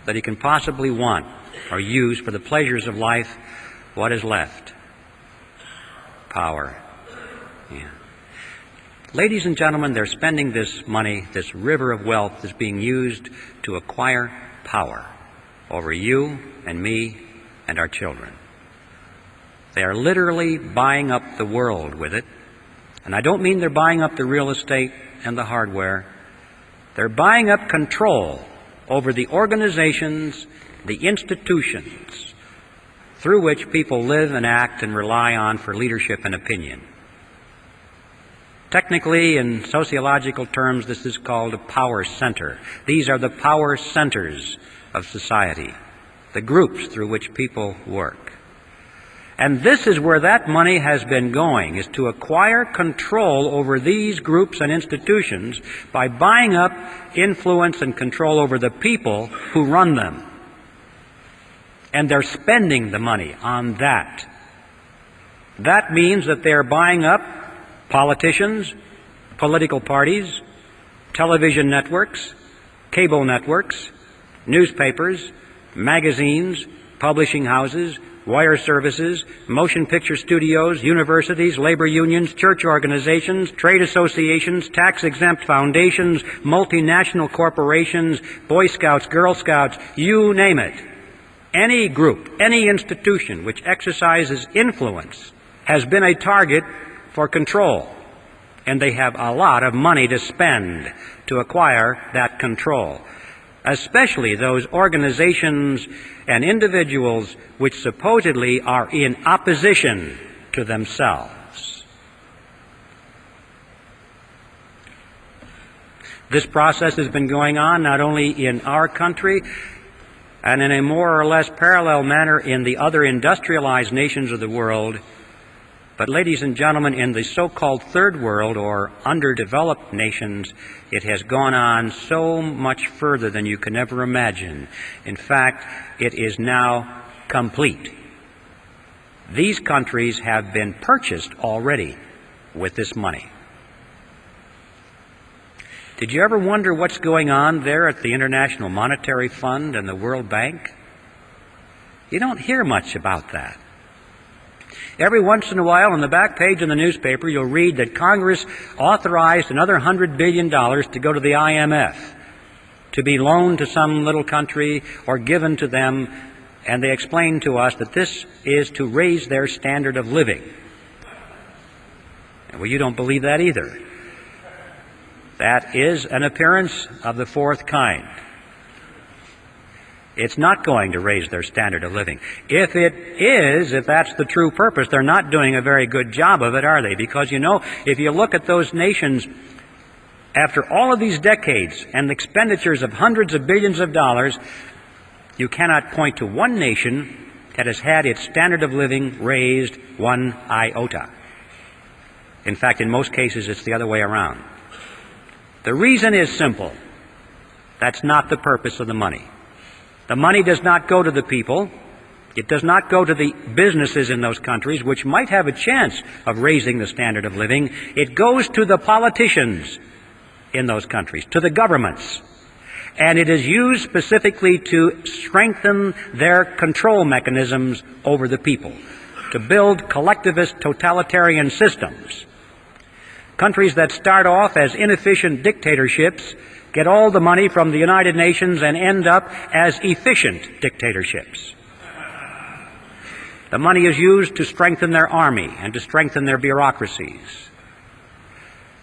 Speaker 2: that he can possibly want or use for the pleasures of life, what is left? Power. Yeah. Ladies and gentlemen, they're spending this money, this river of wealth is being used to acquire power over you and me and our children. They are literally buying up the world with it. And I don't mean they're buying up the real estate and the hardware. They're buying up control over the organizations, the institutions through which people live and act and rely on for leadership and opinion. Technically, in sociological terms, this is called a power center. These are the power centers of society, the groups through which people work. And this is where that money has been going, is to acquire control over these groups and institutions by buying up influence and control over the people who run them. And they're spending the money on that. That means that they're buying up politicians, political parties, television networks, cable networks, newspapers, magazines, publishing houses, wire services, motion picture studios, universities, labor unions, church organizations, trade associations, tax-exempt foundations, multinational corporations, Boy Scouts, Girl Scouts, you name it. Any group, any institution which exercises influence has been a target for control, and they have a lot of money to spend to acquire that control, especially those organizations and individuals which supposedly are in opposition to themselves. This process has been going on not only in our country and in a more or less parallel manner in the other industrialized nations of the world, but, ladies and gentlemen, in the so-called third world or underdeveloped nations, it has gone on so much further than you can ever imagine. In fact, it is now complete. These countries have been purchased already with this money. Did you ever wonder what's going on there at the International Monetary Fund and the World Bank? You don't hear much about that. Every once in a while, on the back page of the newspaper, you'll read that Congress authorized another $100 billion to go to the IMF, to be loaned to some little country or given to them, and they explain to us that this is to raise their standard of living. Well, you don't believe that either. That is an appearance of the fourth kind. It's not going to raise their standard of living. If it is, if that's the true purpose, they're not doing a very good job of it, are they? Because, you know, if you look at those nations, after all of these decades and expenditures of hundreds of billions of dollars, you cannot point to one nation that has had its standard of living raised one iota. In fact, in most cases, it's the other way around. The reason is simple. That's not the purpose of the money. The money does not go to the people. It does not go to the businesses in those countries, which might have a chance of raising the standard of living. It goes to the politicians in those countries, to the governments. And it is used specifically to strengthen their control mechanisms over the people, to build collectivist totalitarian systems. Countries that start off as inefficient dictatorships get all the money from the United Nations and end up as efficient dictatorships. The money is used to strengthen their army and to strengthen their bureaucracies.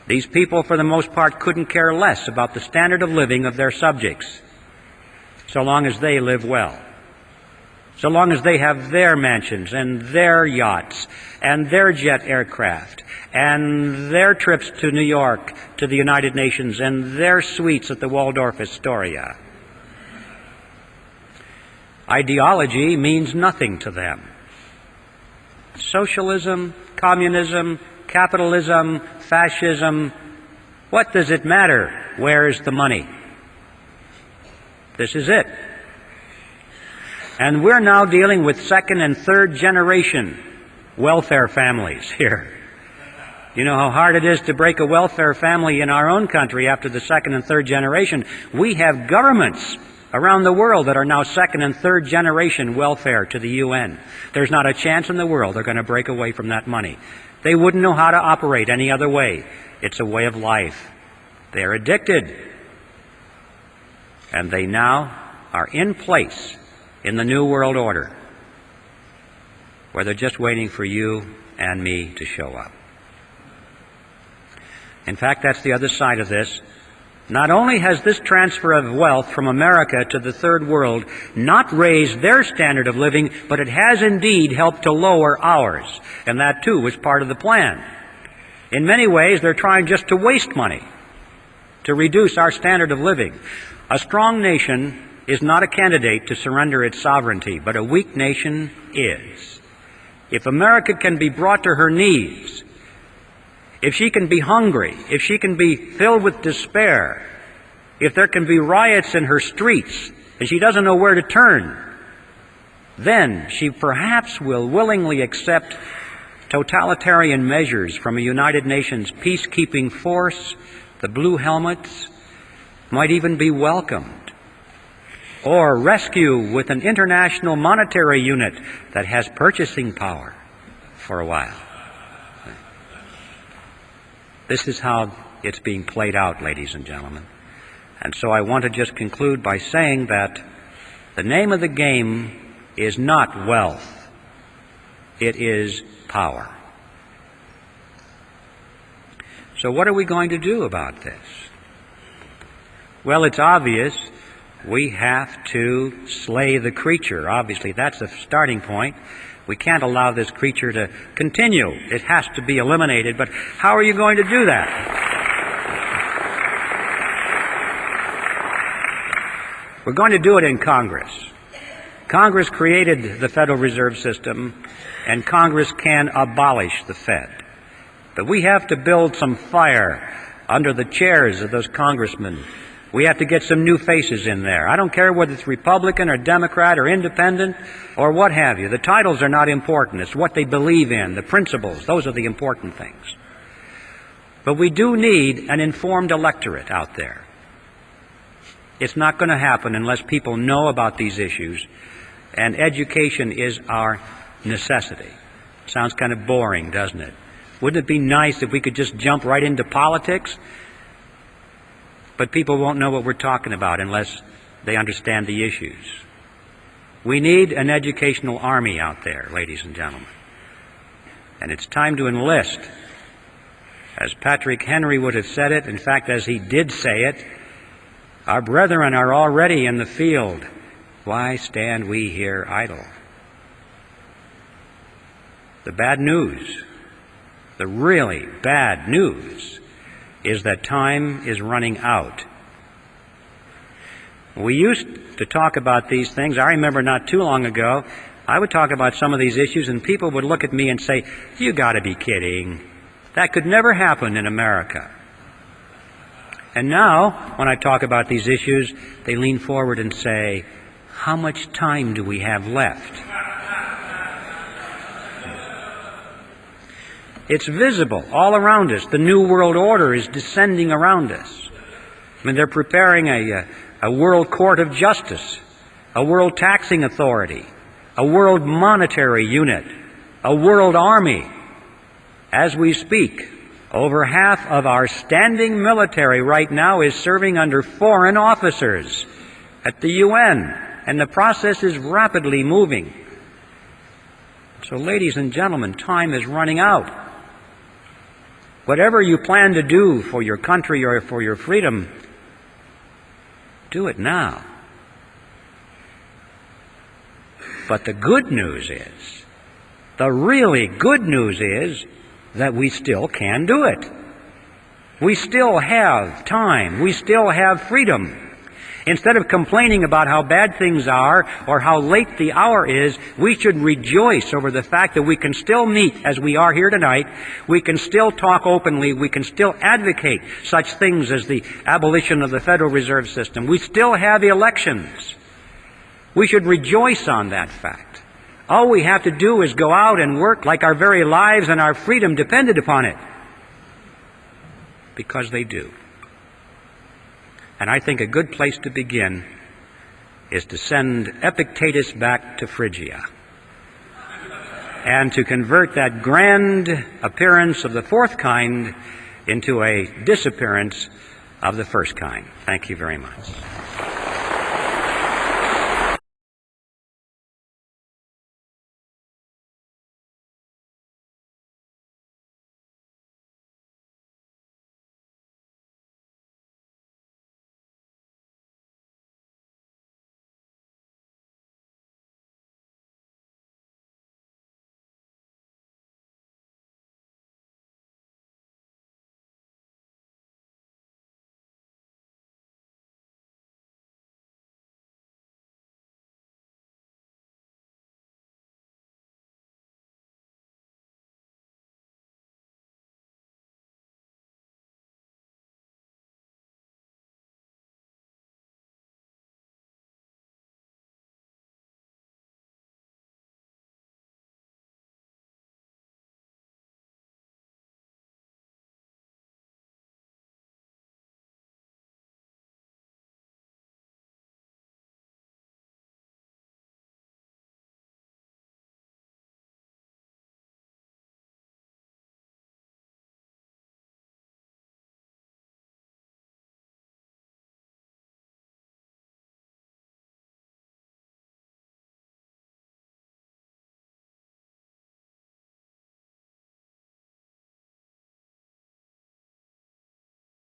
Speaker 2: These people, for the most part, couldn't care less about the standard of living of their subjects, so long as they live well, so long as they have their mansions and their yachts and their jet aircraft and their trips to New York, to the United Nations, and their suites at the Waldorf Astoria. Ideology means nothing to them. Socialism, communism, capitalism, fascism, what does it matter? Where's the money? This is it. And we're now dealing with second and third generation welfare families here. You know how hard it is to break a welfare family in our own country after the second and third generation. We have governments around the world that are now second and third generation welfare to the UN. There's not a chance in the world they're going to break away from that money. They wouldn't know how to operate any other way. It's a way of life. They're addicted. And they now are in place in the New World Order, where they're just waiting for you and me to show up. In fact, that's the other side of this. Not only has this transfer of wealth from America to the Third World not raised their standard of living, but it has indeed helped to lower ours. And that, too, was part of the plan. In many ways, they're trying just to waste money, to reduce our standard of living. A strong nation is not a candidate to surrender its sovereignty, but a weak nation is. If America can be brought to her knees, if she can be hungry, if she can be filled with despair, if there can be riots in her streets and she doesn't know where to turn, then she perhaps will willingly accept totalitarian measures from a United Nations peacekeeping force. The blue helmets might even be welcomed. Or rescue with an international monetary unit that has purchasing power for a while. This is how it's being played out, ladies and gentlemen. And so I want to just conclude by saying that the name of the game is not wealth. It is power. So what are we going to do about this? Well, it's obvious. We have to slay the creature. Obviously, that's the starting point. We can't allow this creature to continue. It has to be eliminated. But how are you going to do that? We're going to do it in Congress. Congress created the Federal Reserve System, and Congress can abolish the Fed. But we have to build some fire under the chairs of those congressmen. We have to get some new faces in there. I don't care whether it's Republican or Democrat or Independent or what have you. The titles are not important. It's what they believe in, the principles. Those are the important things. But we do need an informed electorate out there. It's not going to happen unless people know about these issues, and education is our necessity. Sounds kind of boring, doesn't it? Wouldn't it be nice if we could just jump right into politics? But people won't know what we're talking about unless they understand the issues. We need an educational army out there, ladies and gentlemen. And it's time to enlist. As Patrick Henry would have said it, in fact, as he did say it, our brethren are already in the field. Why stand we here idle? The bad news, the really bad news, is that time is running out. We used to talk about these things. I remember not too long ago, I would talk about some of these issues and people would look at me and say, "You got to be kidding. That could never happen in America." And now, when I talk about these issues, they lean forward and say, "How much time do we have left?" It's visible all around us. The New World Order is descending around us. I mean, they're preparing a world court of justice, a world taxing authority, a world monetary unit, a world army. As we speak, over half of our standing military right now is serving under foreign officers at the UN, and the process is rapidly moving. So, ladies and gentlemen, time is running out. Whatever you plan to do for your country or for your freedom, do it now. But the good news is, the really good news is that we still can do it. We still have time. We still have freedom. Instead of complaining about how bad things are or how late the hour is, we should rejoice over the fact that we can still meet as we are here tonight. We can still talk openly. We can still advocate such things as the abolition of the Federal Reserve System. We still have elections. We should rejoice on that fact. All we have to do is go out and work like our very lives and our freedom depended upon it. Because they do. And I think a good place to begin is to send Epictetus back to Phrygia. and to convert that grand appearance of the fourth kind into a disappearance of the first kind. Thank you very much.